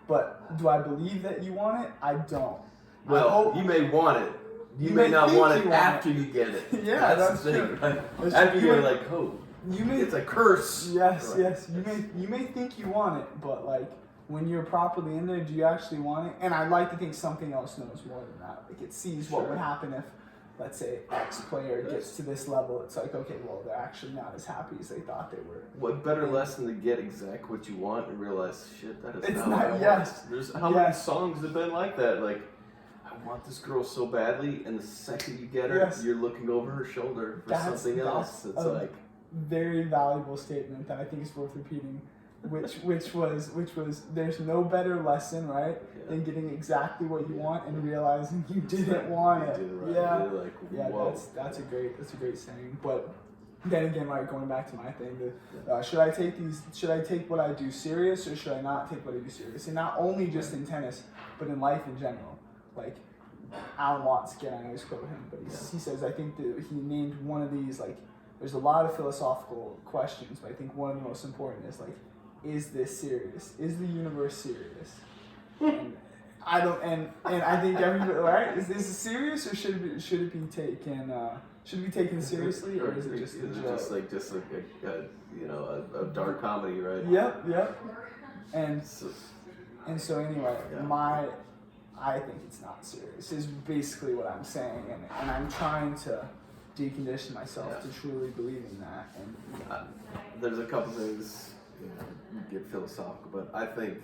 But do I believe that you want it? I don't. Well, you may want it. You may not want it after you get it. Yeah, that's the thing. Right? After you're like, it's a curse. Yes. You may think you want it, but like, when you're properly in there, do you actually want it? And I'd like to think something else knows more than that. Like, it sees what would happen if, let's say, X player gets to this level. It's like, okay, well, they're actually not as happy as they thought they were. What better lesson to get exactly what you want and realize, shit, that is not what I want. There's how many songs have been like that? Like, I want this girl so badly, and the second you get her, you're looking over her shoulder for something else. It's like very valuable statement that I think is worth repeating. Which was there's no better lesson, right, than getting exactly what you want and realizing you didn't want it. That's a great saying. But then again, like, going back to my thing, should I take what I do serious or should I not take what I do serious? And not only just in tennis, but in life in general. Like Alan Watts, again, I always quote him, but he says, I think that he named one of these, like, there's a lot of philosophical questions, but I think one of the most important is like, is this serious? Is the universe serious? And I don't, and I think everybody, right? Is this serious or should it be taken seriously, or is it just a dark comedy, right? Yep. And And so anyway, I think it's not serious is basically what I'm saying, and I'm trying to decondition myself to truly believe in that. And there's a couple things, you get philosophical, but I think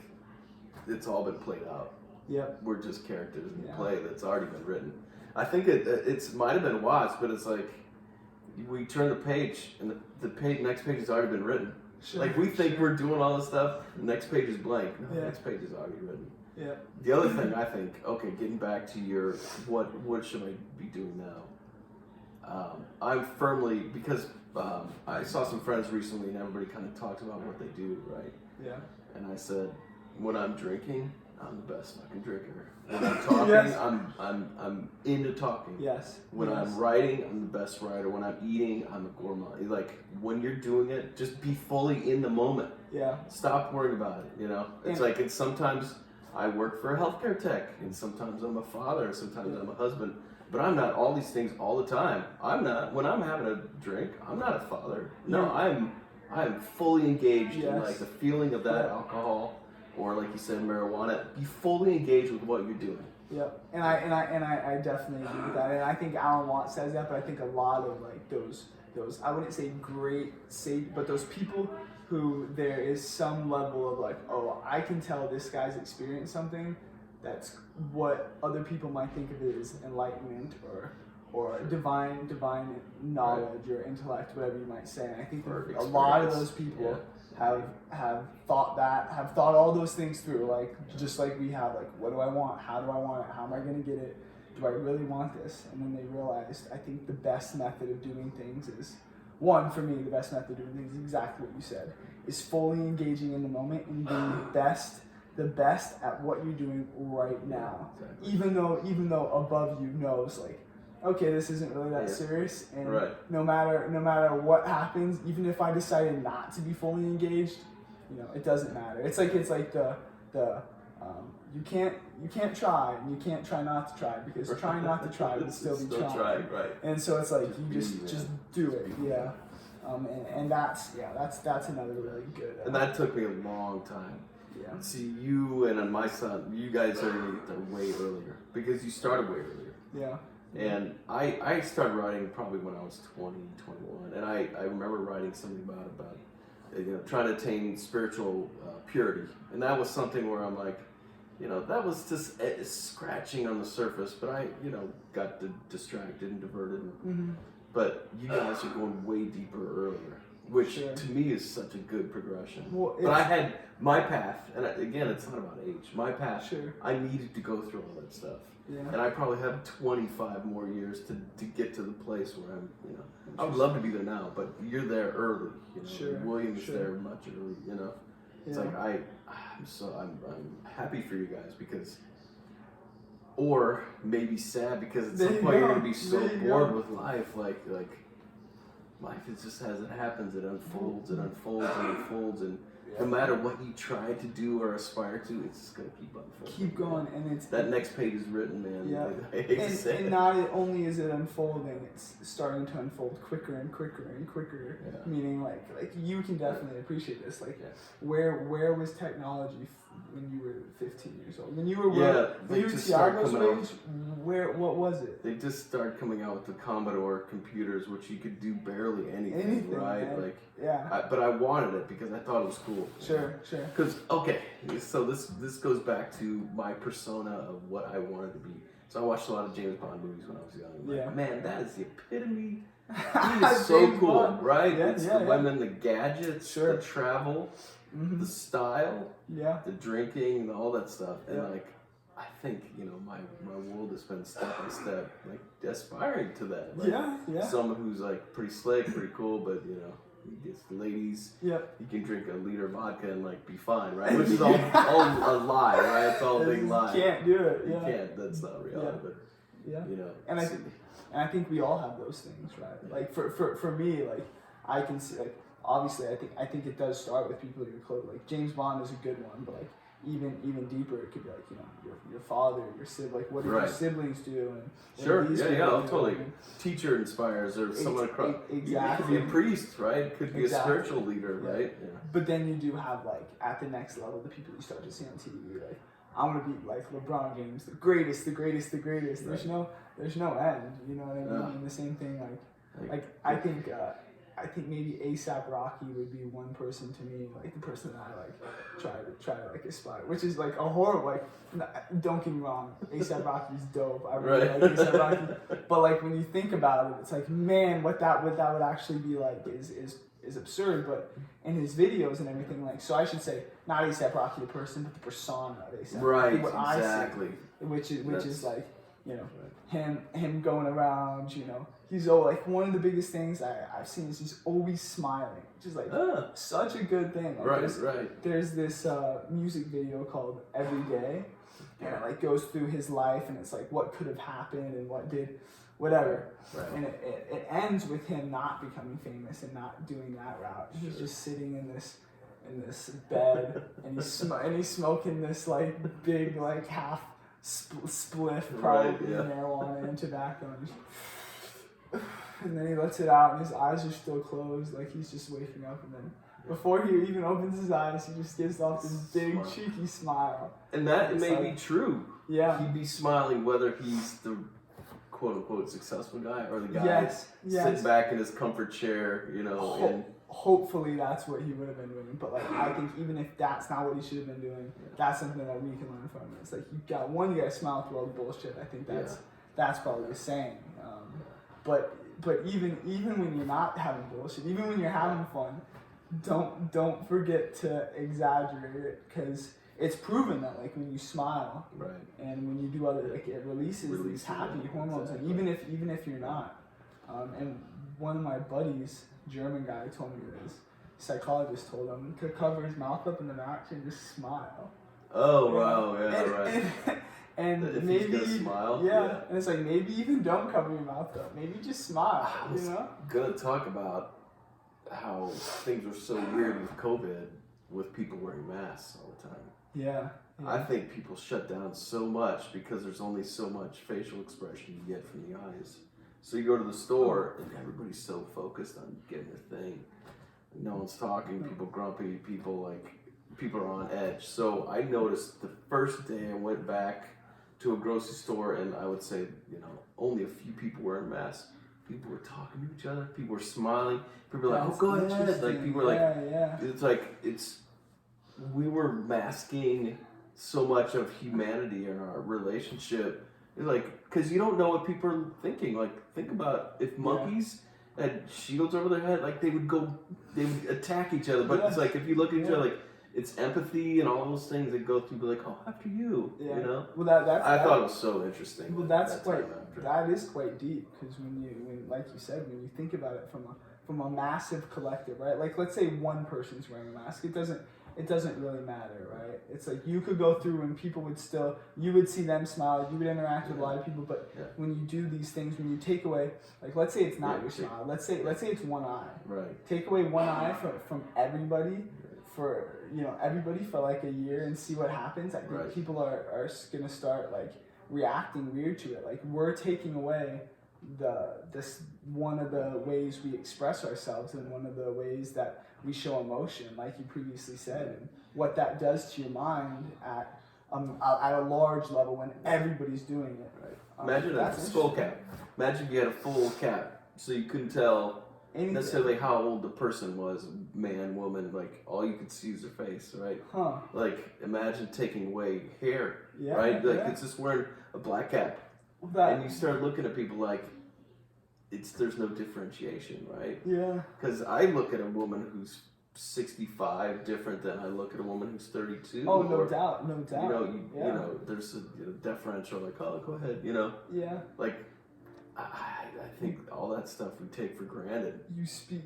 it's all been played out. Yep. We're just characters in the play that's already been written. I think it might have been watched, but it's like we turn the page and the next page has already been written. Sure, like we think we're doing all this stuff, the next page is blank. No, the next page is already written. Yeah. The other thing I think, okay, getting back to your what should I be doing now? I'm firmly, because I saw some friends recently and everybody kind of talked about what they do, right? Yeah. And I said, when I'm drinking, I'm the best fucking drinker. When I'm talking, I'm into talking. Yes. When I'm writing, I'm the best writer. When I'm eating, I'm a gourmet. Like when you're doing it, just be fully in the moment. Yeah. Stop worrying about it. It's sometimes I work for a healthcare tech, and sometimes I'm a father, and sometimes I'm a husband. But I'm not all these things all the time. I'm not, when I'm having a drink, I'm not a father. No, I'm fully engaged in like the feeling of that alcohol, or like you said, marijuana. Be fully engaged with what you're doing. Yep, and I definitely agree with that. And I think Alan Watts says that, but I think a lot of like those I wouldn't say but those people who there is some level of like, oh, I can tell this guy's experienced something. That's what other people might think of it as enlightenment or divine knowledge or intellect, whatever you might say. And I think a lot of those people have thought all those things through, like just like we have, like, what do I want? How do I want it? How am I going to get it? Do I really want this? And then they realized, I think the best method of doing things is, for me, the best method of doing things is exactly what you said, is fully engaging in the moment and being the best at what you're doing right now. Exactly. Even though above you knows, like, okay, this isn't really that serious, and no matter what happens, even if I decided not to be fully engaged, it doesn't matter. It's like the you can't try, and you can't try not to try, because trying not to try would still be trying. Right. And so it's like you just do it. Yeah. And that's another really good. And that took me a long time. Yeah. See, you and my son, you guys are going to get there way earlier, because you started way earlier. Yeah. And I started writing probably when I was 20, 21, and I remember writing something about trying to attain spiritual purity, and that was something where I'm like, that was just scratching on the surface, but I got distracted and diverted. Mm-hmm. But you guys are going way deeper earlier, which to me is such a good progression. Well, but I had my path, and again, it's not about age. My path, I needed to go through all that stuff. Yeah. And I probably have 25 more years to get to the place where I'm, I would love to be there now, but you're there early. William's there much early, It's like I'm happy for you guys, because, or maybe sad, because at some point you're gonna be so bored with life, like life is just as it happens, it unfolds and unfolds and unfolds, and no matter what you try to do or aspire to, it's just gonna keep unfolding. Keep going, and it's that next page is written, man. Yeah. I hate to say and not only is it unfolding, it's starting to unfold quicker and quicker and quicker. Yeah. Meaning, like you can definitely appreciate this. Like, where was technology when you were 15 years old? When you were Tiago's age, what was it? They just started coming out with the Commodore computers, which you could do barely anything right? Man. But I wanted it because I thought it was cool. Sure. Because so this goes back to my persona of what I wanted to be. So I watched a lot of James Bond movies when I was young. Like, man, that is the epitome. He is so cool, Bond. Right? Yeah, it's the women, the gadgets, the travel, the style, the drinking, and all that stuff. And I think my world has been step by step, like aspiring to that. Like, someone who's like pretty slick, pretty cool, but he gets the ladies. Yep. He can drink a liter of vodka and like be fine, right? Which is all a lie, right? It's all a big lie. You can't do it. You can't. That's not reality. But And I think we all have those things, right? Like for me, like I can see, like, obviously I think it does start with people you're close. Like James Bond is a good one, but like even deeper, it could be like, you know, your father, your sibling, like what did Right. your siblings do? And Sure, these yeah, people yeah, do, totally. and Teacher inspires, or someone across. It could be a priest, right? Could be Exactly. a spiritual leader, Yeah. right? Yeah. But then you do have like at the next level the people you start to see on TV, like I want to be like LeBron James, the greatest. Right. There's no end. You know what I mean? Yeah. And the same thing, like I think maybe ASAP Rocky would be one person to me, like the person that I like try to like aspire, which is like a horrible, like don't get me wrong, ASAP Rocky's dope. I really Right. like ASAP Rocky, but like when you think about it, it's like, man, what that would actually be like is absurd. But in his videos and everything, like, so I should say not ASAP Rocky the person, but the persona of ASAP. Right, what exactly. I see, which is like, you know, Right. him going around, you know, he's like one of the biggest things I've seen is he's always smiling, which is like such a good thing. Like, Right. There's this music video called Every Day, and it like goes through his life, and it's like what could have happened and what did, whatever. Right. And it ends with him not becoming famous and not doing that route. He's just sitting in this bed, and he's smoking this like big like half spliff, probably marijuana and tobacco, and then he lets it out, and his eyes are still closed, like he's just waking up, and then before he even opens his eyes, he just gives off this big cheeky smile. And that may be true. Yeah, he'd be smiling whether he's the quote unquote successful guy or the guy sitting back in his comfort chair, you know. And hopefully that's what he would have been doing, but like I think even if that's not what he should have been doing, that's something that we can learn from. It's like you gotta smile through all the bullshit. I think that's probably the saying. But even when you're not having bullshit, even when you're having fun, don't forget to exaggerate it, because it's proven that like when you smile, and when you do other, like it releases these happy hormones, and even if you're not, and one of my buddies, German guy, told me this. Psychologist told him to cover his mouth up in the match and just smile. Oh wow, yeah, and if maybe he's gonna smile, and it's like maybe even don't cover your mouth up. Maybe just smile. I was gonna talk about how things were so weird with COVID, with people wearing masks all the time. Yeah. I think people shut down so much because there's only so much facial expression you get from the eyes. So you go to the store and everybody's so focused on getting their thing. No one's talking, people grumpy, people are on edge. So I noticed the first day I went back to a grocery store, and I would say, you know, only a few people wearing masks. People were talking to each other, people were smiling, people were like, oh, go ahead. Like, people were like, we were masking so much of humanity in our relationship. It's like, because you don't know what people are thinking. Like, think about if monkeys had shields over their head, like they would attack each other. But it's like, if you look at each other, like, it's empathy and all those things that go through, be like, oh, after you, you know? Well, I thought it was so interesting. Well, that is quite deep, because when like you said, when you think about it from a massive collective, right? Like, let's say one person's wearing a mask, it doesn't really matter, right? It's like you could go through and people would still, you would see them smile, you would interact with a lot of people, but when you do these things, when you take away, like, let's say it's not your smile, let's say it's one eye. Right. Take away one eye from everybody for, you know, everybody for like a year and see what happens. I think people are gonna start like reacting weird to it. Like, we're taking away this one of the ways we express ourselves and one of the ways that we show emotion, like you previously said, and what that does to your mind at a large level when everybody's doing it. Right. Imagine a skull cap. Imagine if you had a full cap, so you couldn't tell necessarily how old the person was, man, woman. Like, all you could see is their face, right? Like, imagine taking away hair, right? Like, it's just wearing a black cap, and you start looking at people like, there's no differentiation, right? Yeah. Because I look at a woman who's 65 different than I look at a woman who's 32. Oh, no doubt. You know, there's a deferential, like, oh, go ahead, you know. Yeah. Like, I think all that stuff we take for granted.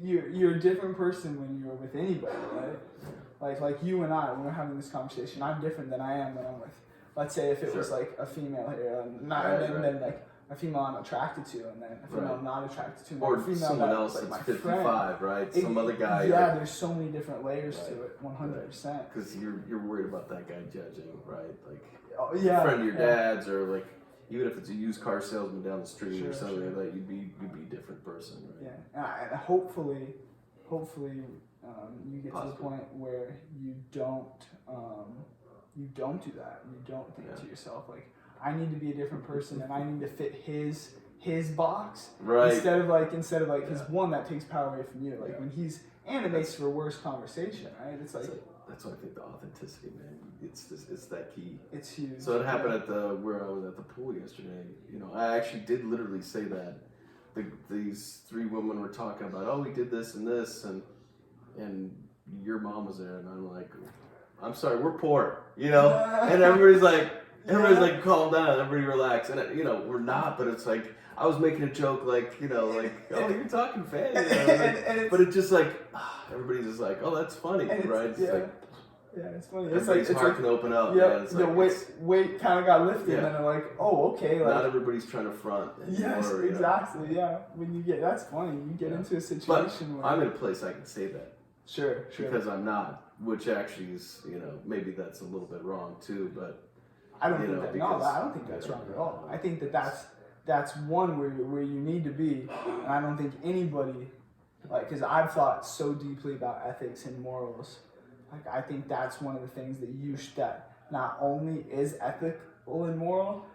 You're a different person when you're with anybody, right? Like you and I, when we're having this conversation, I'm different than I am when I'm with, let's say if it was like a female here, then like a female I'm attracted to, and then a female I'm not attracted to, and or a female someone that, else like that's my 55, friend. right? Some other guy. Yeah, there's so many different layers right, to it. 100%. Because you're worried about that guy judging, right? Like yeah, a friend of your dad's, or like even if it's a used car salesman down the street or something like that, you'd be a different person, right? Yeah, and hopefully, you get to the point where you don't do that. You don't think to yourself like, I need to be a different person and I need to fit his box. Right. Instead of like because one, that takes power away from you. Like when and it makes for worse conversation, right? It's like that's why I think the authenticity, man. It's that key. It's huge. So it happened at where I was at the pool yesterday. You know, I actually did literally say that. These 3 women were talking about, oh, we did this and this, and your mom was there, and I'm like, I'm sorry, we're poor, you know, and everybody's like, calm down, everybody relax, and you know, we're not, but it's like, I was making a joke, like, you know, like, oh, you're talking fanny, you know, like, but it's just like, everybody's just like, oh, that's funny, right? It's like, it's funny. Everybody's heart can open up. Yeah, it's the weight kind of got lifted, and then they're like, "Oh, okay." Like, not everybody's trying to front. Yes, exactly. Yeah, when you get that's funny. You get into a situation where I'm in a place I can say that. Sure. Because I'm not, which actually is, you know, maybe that's a little bit wrong too, but I don't think I don't think that's wrong at all. I think that's one where you need to be, and I don't think anybody, like, because I've thought so deeply about ethics and morals. Like, I think that's one of the things that not only is ethical and moral,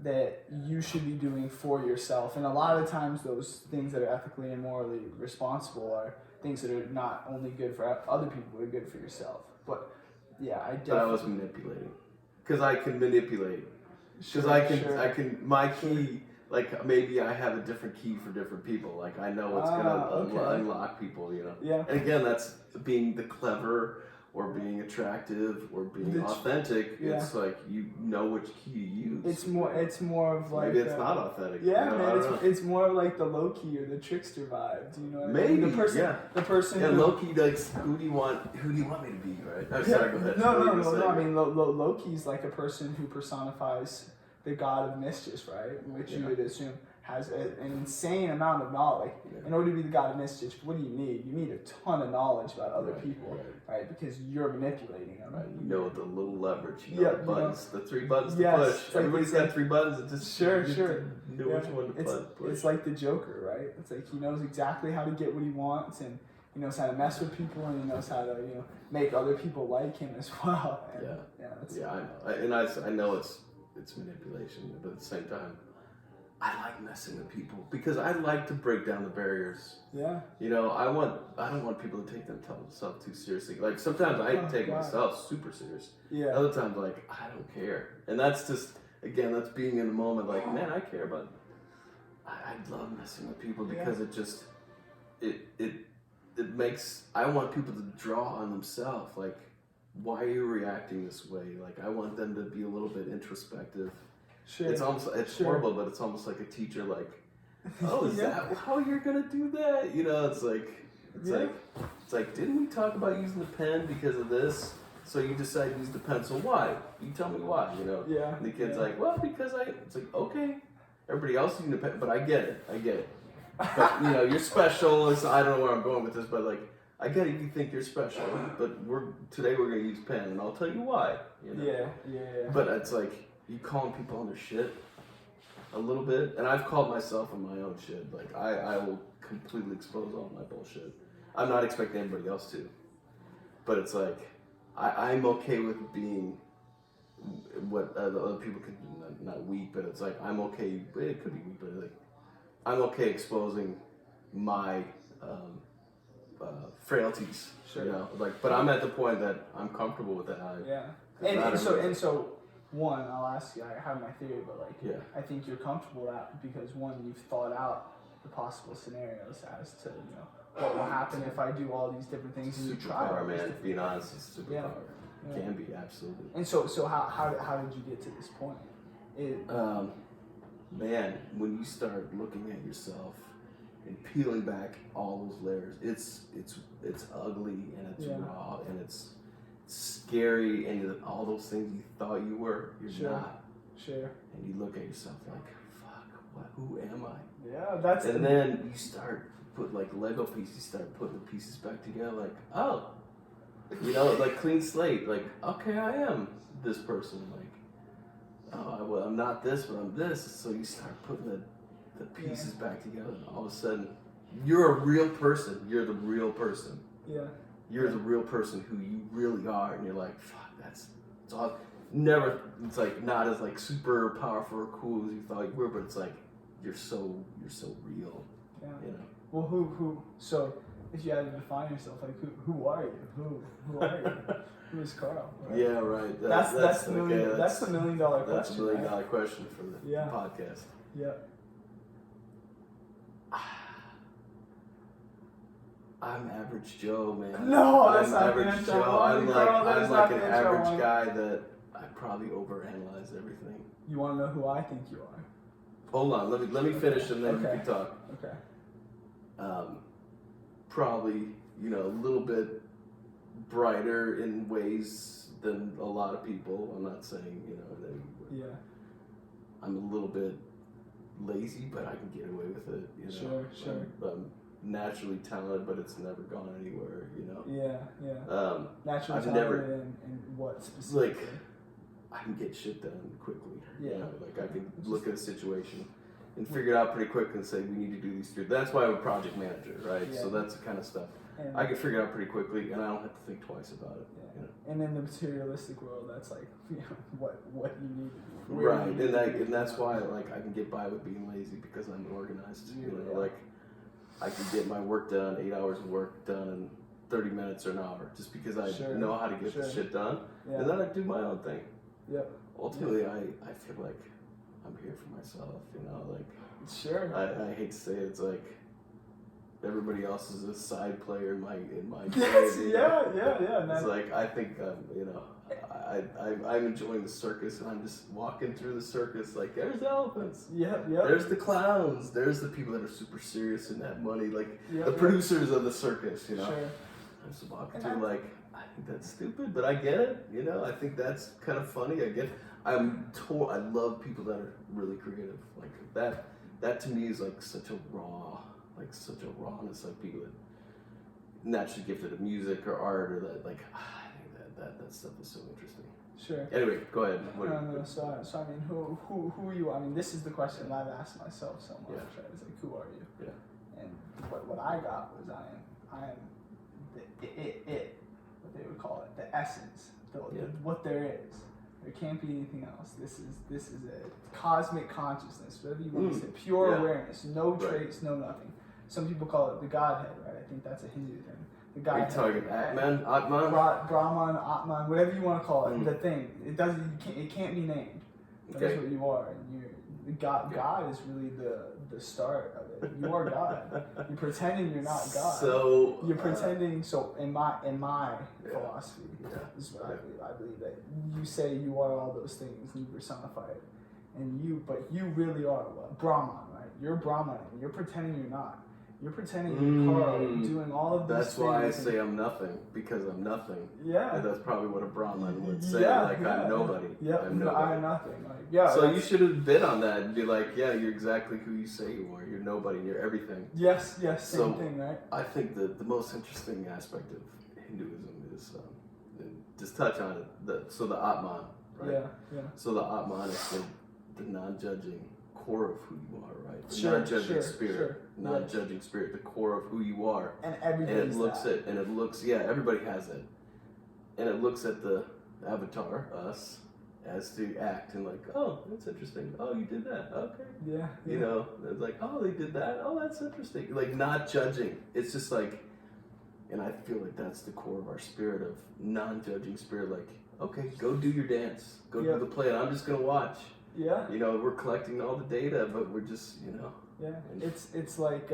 that you should be doing for yourself. And a lot of times those things that are ethically and morally responsible are things that are not only good for other people, but are good for yourself. But yeah, But I was manipulating. Because I can manipulate. Because I can, my key, like maybe I have a different key for different people. Like I know what's going to unlock people, you know. Yeah. And again, that's being the clever, or being attractive, or being authentic. It's like you know which key to use. It's more of like maybe it's not authentic. Yeah, you know, man. It's more of like the low key or the trickster vibe. Do you know what maybe, I mean? The person. Yeah, low key. Like who do you want me to be? Right. I'm sorry. Go ahead. No. I mean, low key is like a person who personifies the god of mischief, right? Which you would assume has an insane amount of knowledge. In order to be the god of mischief, what do you need? You need a ton of knowledge about other people, right? Because you're manipulating them. Right. You know the little leverage. You know the buttons, the 3 buttons to push. Everybody's got 3 buttons. It just sure. Know which one to push. It's like the Joker, right? It's like he knows exactly how to get what he wants, and he knows how to mess with people, and he knows how to make other people like him as well. And, I know. I know it's manipulation, but at the same time, I like messing with people because I like to break down the barriers. Yeah. You know, I don't want people to take themselves too seriously. Like sometimes I take myself super serious. Yeah. Other times, like I don't care, and that's just that's being in the moment. Like, man, I care about. I love messing with people because it just it makes. I want people to draw on themselves. Like, why are you reacting this way? Like, I want them to be a little bit introspective. Sure. It's horrible, but it's almost like a teacher, like, oh, is that how you're gonna do that? You know, it's like, didn't we talk about using the pen because of this? So you decide to use the pencil. Why? You tell me why. You know. Yeah. And the kid's like, well, because It's like, okay. Everybody else is using the pen, but I get it. But you're special. I don't know where I'm going with this, but like, I get it. You think you're special, but today we're gonna use pen, and I'll tell you why. You know? Yeah. But it's like. You calling people on their shit a little bit, and I've called myself on my own shit. Like I will completely expose all my bullshit. I'm not expecting anybody else to, but it's like I'm okay with being what the other people could not weak, but it's like I'm okay. It could be weak, but like I'm okay exposing my frailties. Sure. You know, like, but I'm at the point that I'm comfortable with that. And so. One, I'll ask you, I have my theory, but like, I think you're comfortable with that because one, you've thought out the possible scenarios as to, what will happen if I do all these different things and you try. Superpower, man. Being honest, it's superpower. Yeah. Can be, absolutely. And so how did you get to this point? Man, when you start looking at yourself and peeling back all those layers, it's ugly and it's raw and it's scary, and all those things you thought you were, you're not. Sure. And you look at yourself like, fuck, who am I? Yeah, and then you start put like Lego pieces, you start putting the pieces back together, like, oh, you know, like clean slate, like, okay, I am this person, like, oh, well, I'm not this, but I'm this. So you start putting the pieces back together, and all of a sudden, you're a real person. You're the real person. Yeah. You're the real person who you really are, and you're like, fuck, it's all. Never, it's like not as like super powerful or cool as you thought you were, but it's like you're so real. Yeah. You know. Well, who? So, if you had to define yourself, like who are you? Who are you? Who is Carl? Right? Yeah, right. That's the okay, $1 million that's question. That's $1 million right? question for the podcast. Yeah. I'm average Joe, man. No, that's I'm not average the answer. Joe. I'm like an average guy that I probably overanalyze everything. You want to know who I think you are? Hold on, let me finish and then you can talk. Okay. Probably, you know, a little bit brighter in ways than a lot of people. I'm not saying, you know, that I'm a little bit lazy, but I can get away with it. You know? Sure. I'm naturally talented, but it's never gone anywhere. You know. Yeah. Naturally I've talented never, in what specifically? like, I can get shit done quickly. Yeah. You know? Like I can look at a situation and figure it out pretty quick and say we need to do these three. That's why I'm a project manager, right? Yeah. So that's the kind of stuff And I can figure it out pretty quickly, and I don't have to think twice about it. Yeah. You know? And in the materialistic world, that's like, you know, what you need to do. Right, and that's why like I can get by with being lazy because I'm organized. You know, like I can get my work done, 8 hours of work done in 30 minutes or an hour, just because I know how to get the shit done, and then I do my own thing. Yep. Ultimately, I feel like I'm here for myself. You know, like I hate to say it, it's like everybody else is a side player in my Yes, yeah. It's like I think you know. I'm enjoying the circus, and I'm just walking through the circus. Like, there's the elephants. There's the clowns. There's the people that are super serious and have money, like the producers of the circus. You know, I'm just walking through. Like, I think that's stupid, but I get it. You know, I think that's kind of funny. I get it. I love people that are really creative. Like that. That to me is like such a rawness. Like people that naturally gifted at music or art or that like. That stuff is so interesting. Sure. Anyway, go ahead. No. So I mean, who are you? I mean, this is the question that I've asked myself so much. Right? It's like, who are you? Yeah. And what I got was I am what they would call it, the essence, what there is. There can't be anything else. This is a cosmic consciousness, whatever you want to say, pure awareness, no trace, no nothing. Some people call it the Godhead, right? I think that's a Hindu thing. The Godhead. Are you talking Atman, Brahman, Atman, whatever you want to call it. The thing. It can't be named. But that's what you are. And God is really the start of it. You are God. You're pretending you're not God. So you're pretending. So in my philosophy, this is what I believe. I believe that you say you are all those things and you personify it, but you really are Brahman, right? You're Brahman. And you're pretending you're not. You're pretending you're Carl, doing all of these things. That's why I say I'm nothing, because I'm nothing. Yeah. And that's probably what a Brahmin would say, I'm nobody. I'm nothing. So you should have bid on that and be like, you're exactly who you say you are. You're nobody, you're everything. Yes, same thing, right? I think that the most interesting aspect of Hinduism is, just touch on it, the Atman, right? Yeah. So the Atman is the non-judging core of who you are, right? The non-judging spirit. Non-judging spirit, the core of who you are. And everybody everybody has it. And it looks at the avatar, us, as to act and like, oh, that's interesting. Oh, you did that. Okay. Yeah. You know, it's like, oh, they did that. Oh, that's interesting. Like, not judging. It's just like, and I feel like that's the core of our spirit of non-judging spirit. Like, okay, go do your dance. Go do the play. And I'm just going to watch. Yeah. You know, we're collecting all the data, but we're just, you know. Yeah. It's like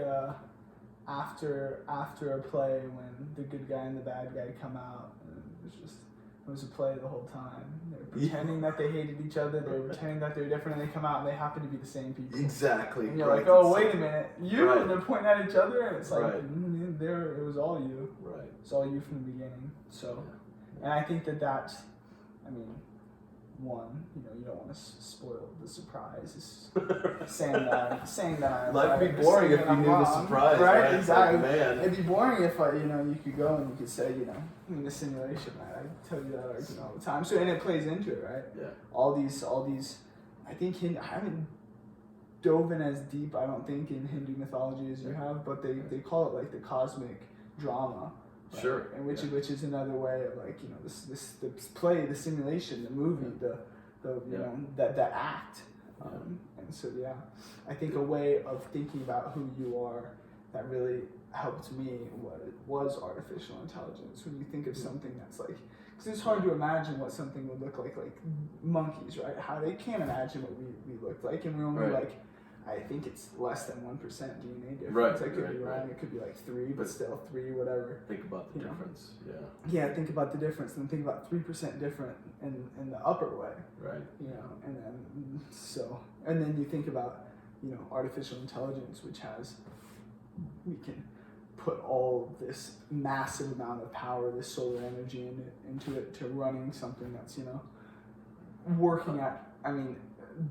after a play when the good guy and the bad guy come out, and it was a play the whole time. They were pretending that they hated each other. They were pretending that they're different, and they come out and they happen to be the same people. Exactly. And you're like, oh, wait a minute, and they're pointing at each other, and it's like, it was all you. Right. It's all you from the beginning. So, and I think that's, I mean, one, you don't want to spoil the surprise. saying that I'm Life would right, be boring if saying you I'm knew wrong, the surprise, right? right? Exactly. Like, man. It'd be boring if you could go and you could say, in the simulation, right? I tell you that argument all the time. So, and it plays into it, right? Yeah. All these. I think I haven't dove in as deep, I don't think, in Hindu mythology as you have, but they call it like the cosmic drama. Right? Sure. And which is another way of like, this play, the simulation, the movie, the that act. And so I think a way of thinking about who you are that really helped me was artificial intelligence. When you think of something that's like, because it's hard to imagine what something would look like monkeys, right? How they can't imagine what we looked like, and we're only like, I think it's less than 1% DNA difference. Right, I could be wrong. right. It could be like 3, but still 3, whatever. Think about the difference. Yeah. Yeah, think about the difference, and then think about 3% different in the upper way. Right. And then you think about artificial intelligence, which we can put all of this massive amount of power, this solar energy into it to running something that's working at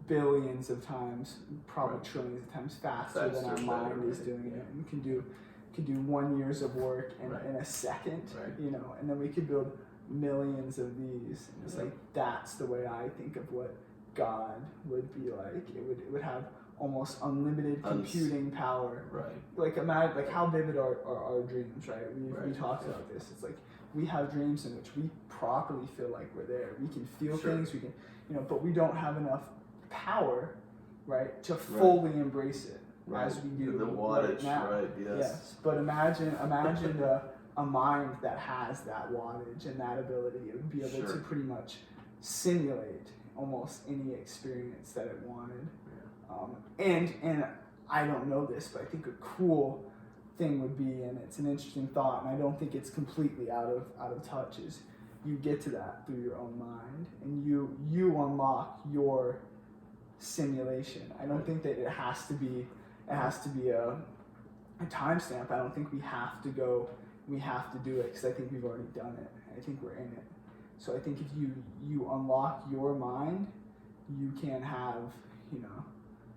billions of times, probably trillions of times faster than our mind is doing it, and can do 1 year's of work in a second, and then we could build millions of these. And it's like that's the way I think of what God would be like. It would have almost unlimited computing power. Right. Like imagine how vivid are our dreams, right? We talked about this. It's like we have dreams in which we properly feel like we're there. We can feel things, we can but we don't have enough power, right, to fully embrace it as we do the wattage, right now. Right, yes. But imagine a mind that has that wattage and that ability. It would be able to pretty much simulate almost any experience that it wanted. And I don't know this, but I think a cool thing would be, and it's an interesting thought, and I don't think it's completely out of touch, is you get to that through your own mind, and you unlock your simulation. I don't think that it has to be a timestamp. I don't think we have to do it, because I think we've already done it. I think we're in it. So I think if you unlock your mind, you can have,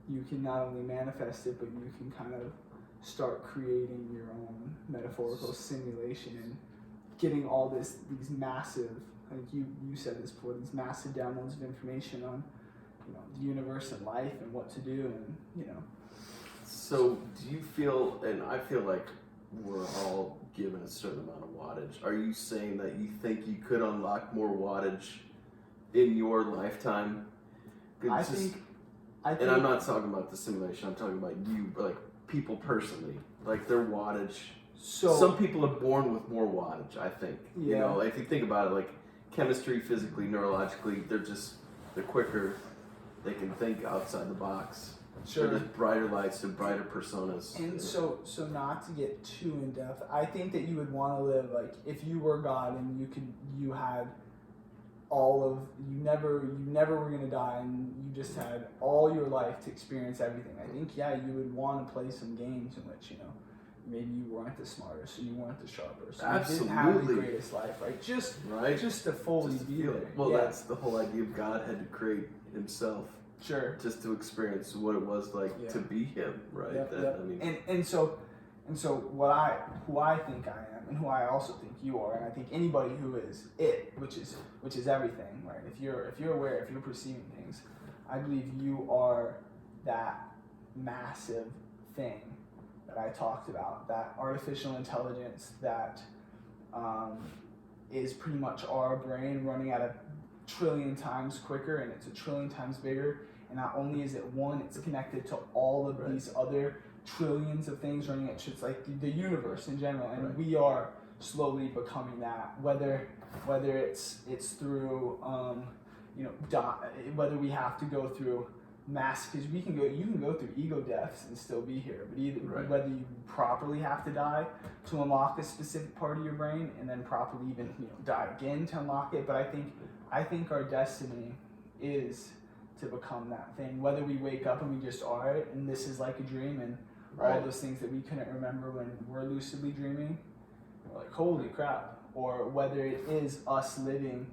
you can not only manifest it, but you can kind of start creating your own metaphorical simulation and getting all these massive, I think you said this before, these massive downloads of information on the universe and life and what to do, and So do you feel, and I feel like we're all given a certain amount of wattage. Are you saying that you think you could unlock more wattage in your lifetime? I think, and I'm not talking about the simulation, I'm talking about you, like people personally, like their wattage. So some people are born with more wattage, I think. If you think about it, like chemistry, physically, neurologically, they're quicker, they can think outside the box. Sure. They're just brighter lights and brighter personas. And so not to get too in depth, I think that you would want to live like if you were God and you had you never were gonna die, and you just had all your life to experience everything. I think you would want to play some games in which maybe you weren't the smartest, or you weren't the sharpest. Absolutely. You didn't have the greatest life, right? Just to fully be there. Well, that's the whole idea of God had to create himself. Sure. Just to experience what it was like to be him, right? So who I think I am, and who I also think you are, and I think anybody who is it, which is everything, right? If you're aware, if you're perceiving things, I believe you are that massive thing that I talked about, that artificial intelligence that is pretty much our brain running at 1 trillion times quicker, and it's 1 trillion times bigger. And not only is it one, it's connected to all of these other trillions of things running at it's like the universe in general. And we are slowly becoming that. Whether it's through whether we have to go through mass, because you can go through ego deaths and still be here, but whether you properly have to die to unlock a specific part of your brain, and then properly even die again to unlock it. But I think our destiny is to become that thing, whether we wake up and we just are it, and this is like a dream, and all those things that we couldn't remember when we're lucidly dreaming, we're like, holy crap, or whether it is us living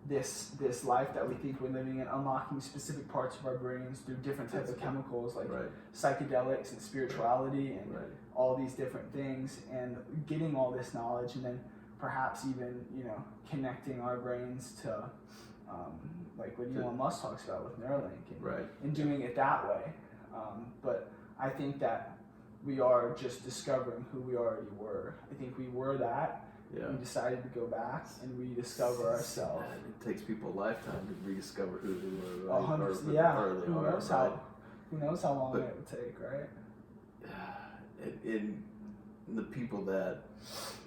this life that we think we're living in, unlocking specific parts of our brains through different types of chemicals like psychedelics and spirituality and all these different things, and getting all this knowledge, and then perhaps even, you know, connecting our brains to like what Elon Musk talks about with Neuralink, and doing it that way. But I think that we are just discovering who we already were. I think we were that. Yeah. We decided to go back and rediscover ourselves. It takes people a lifetime to rediscover who they were. Right? 100%. Yeah. Who knows how long it would take, right? In the people that,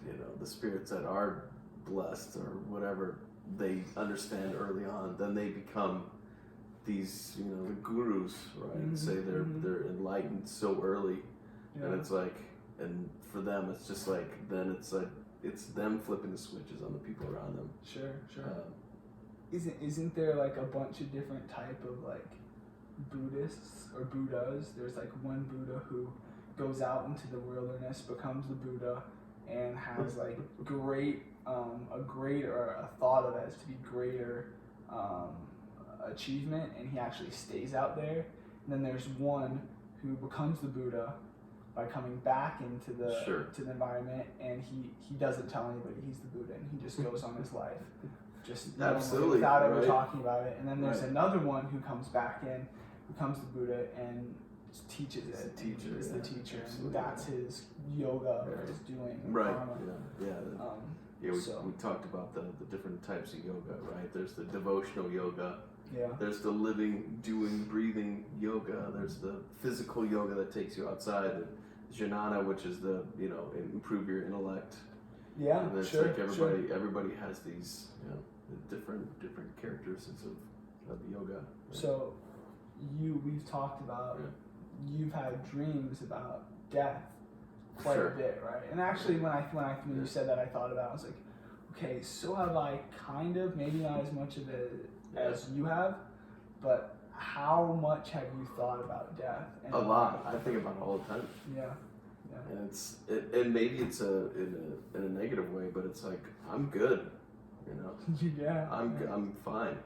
you know, the spirits that are blessed or whatever, they understand early on, then they become these, you know, the gurus, right? Say they're enlightened so early, and it's like, and for them it's just like, then it's like, it's them flipping the switches on the people around them. Sure. Isn't there like a bunch of different type of like Buddhists or Buddhas? There's like one Buddha who goes out into the wilderness, becomes the Buddha, and has like a thought of it as to be greater achievement, and he actually stays out there. And then there's one who becomes the Buddha by coming back into the to the environment, and he doesn't tell anybody he's the Buddha, and he just goes on his life just absolutely without ever talking about it. And then there's another one who comes back in, becomes the Buddha, and teaches it. Is the teacher, and that's his yoga or his doing. We talked about the different types of yoga, right? There's the devotional yoga. Yeah. There's the living, doing, breathing yoga. There's the physical yoga that takes you outside. The jnana, which is the, you know, improve your intellect. Yeah, and it's like everybody has these, you know, different characteristics of yoga. Right? So we've talked about you've had dreams about death quite a bit, right? And actually when you said that, I thought about it. I was like, okay, so have I kind of, maybe not as much of it as you have, but how much have you thought about death? And a lot. I think about it all the time. Yeah. And and maybe it's in a negative way, but it's like, I'm good, you know. I'm fine.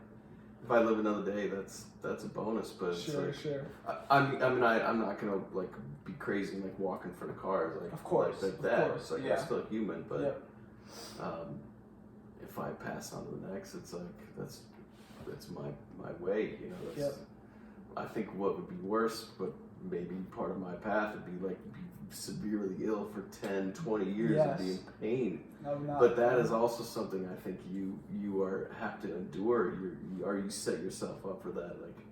If I live another day, that's a bonus. But it's I'm not gonna like be crazy and like walk in front of cars, like of course. It's like I'm still human, but if I pass on to the next, it's like that's my way, you know. I think what would be worse, but maybe part of my path would be like be severely ill for 10, 20 years and be in pain. But that is also something I think you have to endure. You set yourself up for that. Like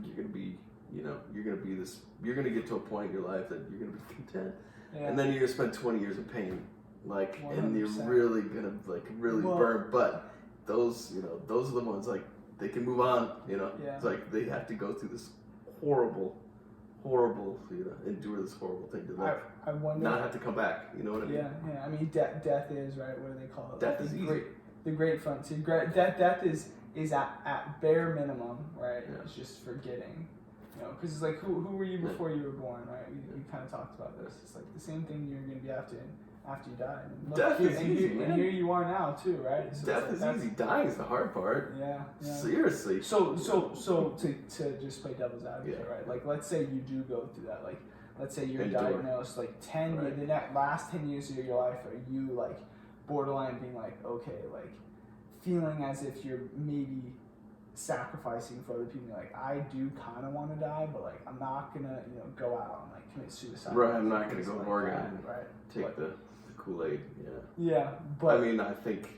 you're gonna be, you know, you're gonna get to a point in your life that you're gonna be content, and then you're gonna spend 20 years of pain, like, 100%. And you're really gonna like really burn. But those are the ones like they can move on. You know, it's like they have to go through this horrible, you know, endure this horrible thing to like I wonder, not have to come back. You know what I mean? Yeah. I mean, death is, right. What do they call it? Death is easy. The great frontier. Death is at bare minimum, right? Yeah. It's just forgetting. You know, because it's like who were you before you were born, right? We kind of talked about this. It's like the same thing you're going to be after you die. And look, death is easy, and here you are now too, right? So death is easy. Dying is the hard part. Yeah. Seriously. So to just play devil's advocate, right? Like, let's say you do go through that. Like, let's say you're diagnosed like 10 years, the last 10 years of your life, are you like borderline being like, okay, like feeling as if you're maybe sacrificing for other people? Like, I do kind of want to die, but like I'm not gonna, you know, go out and like commit suicide. Right. I'm not gonna go like Oregon and take the Kool-Aid. Yeah, but I mean, I think,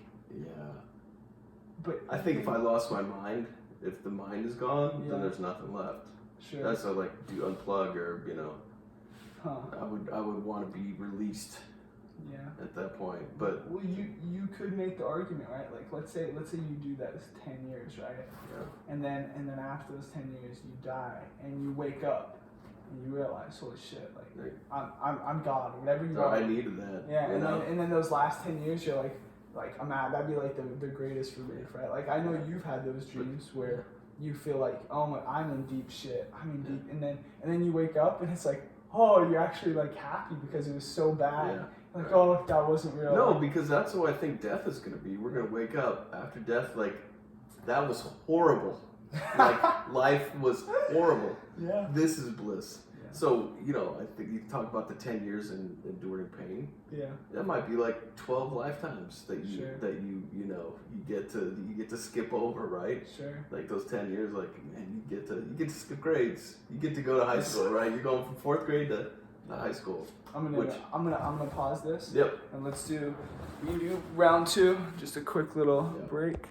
but I think if I lost my mind, if the mind is gone, then there's nothing left. Sure. That's why I like do unplug, or you know, I would want to be released. Yeah. At that point, but well, you could make the argument, right? Like, let's say you do that as 10 years, right? Yeah. And then after those 10 years, you die, and you wake up. And you realize, holy shit, like I'm God, whatever you are. I needed that. Yeah, and then those last 10 years, you're like I'm at. That'd be like the greatest relief, right? Like, I know you've had those dreams where you feel like, oh my, I'm in deep shit. I'm in deep, and then you wake up and it's like, oh, you're actually like happy because it was so bad. Yeah. Like, oh, that wasn't real. No, because that's what I think death is going to be. We're going to wake up after death like, that was horrible. Like, life was horrible. Yeah. This is bliss. Yeah. So, you know, I think you talk about the 10 years in enduring pain. Yeah. That might be like 12 lifetimes that you Sure. that you know you get to skip over, right? Sure. Like those 10 years, like, man, you get to skip grades. You get to go to high school, right? You're going from 4th grade to high school. I'm gonna pause this. Yep. And let's do round 2. Just a quick little Yeah. break.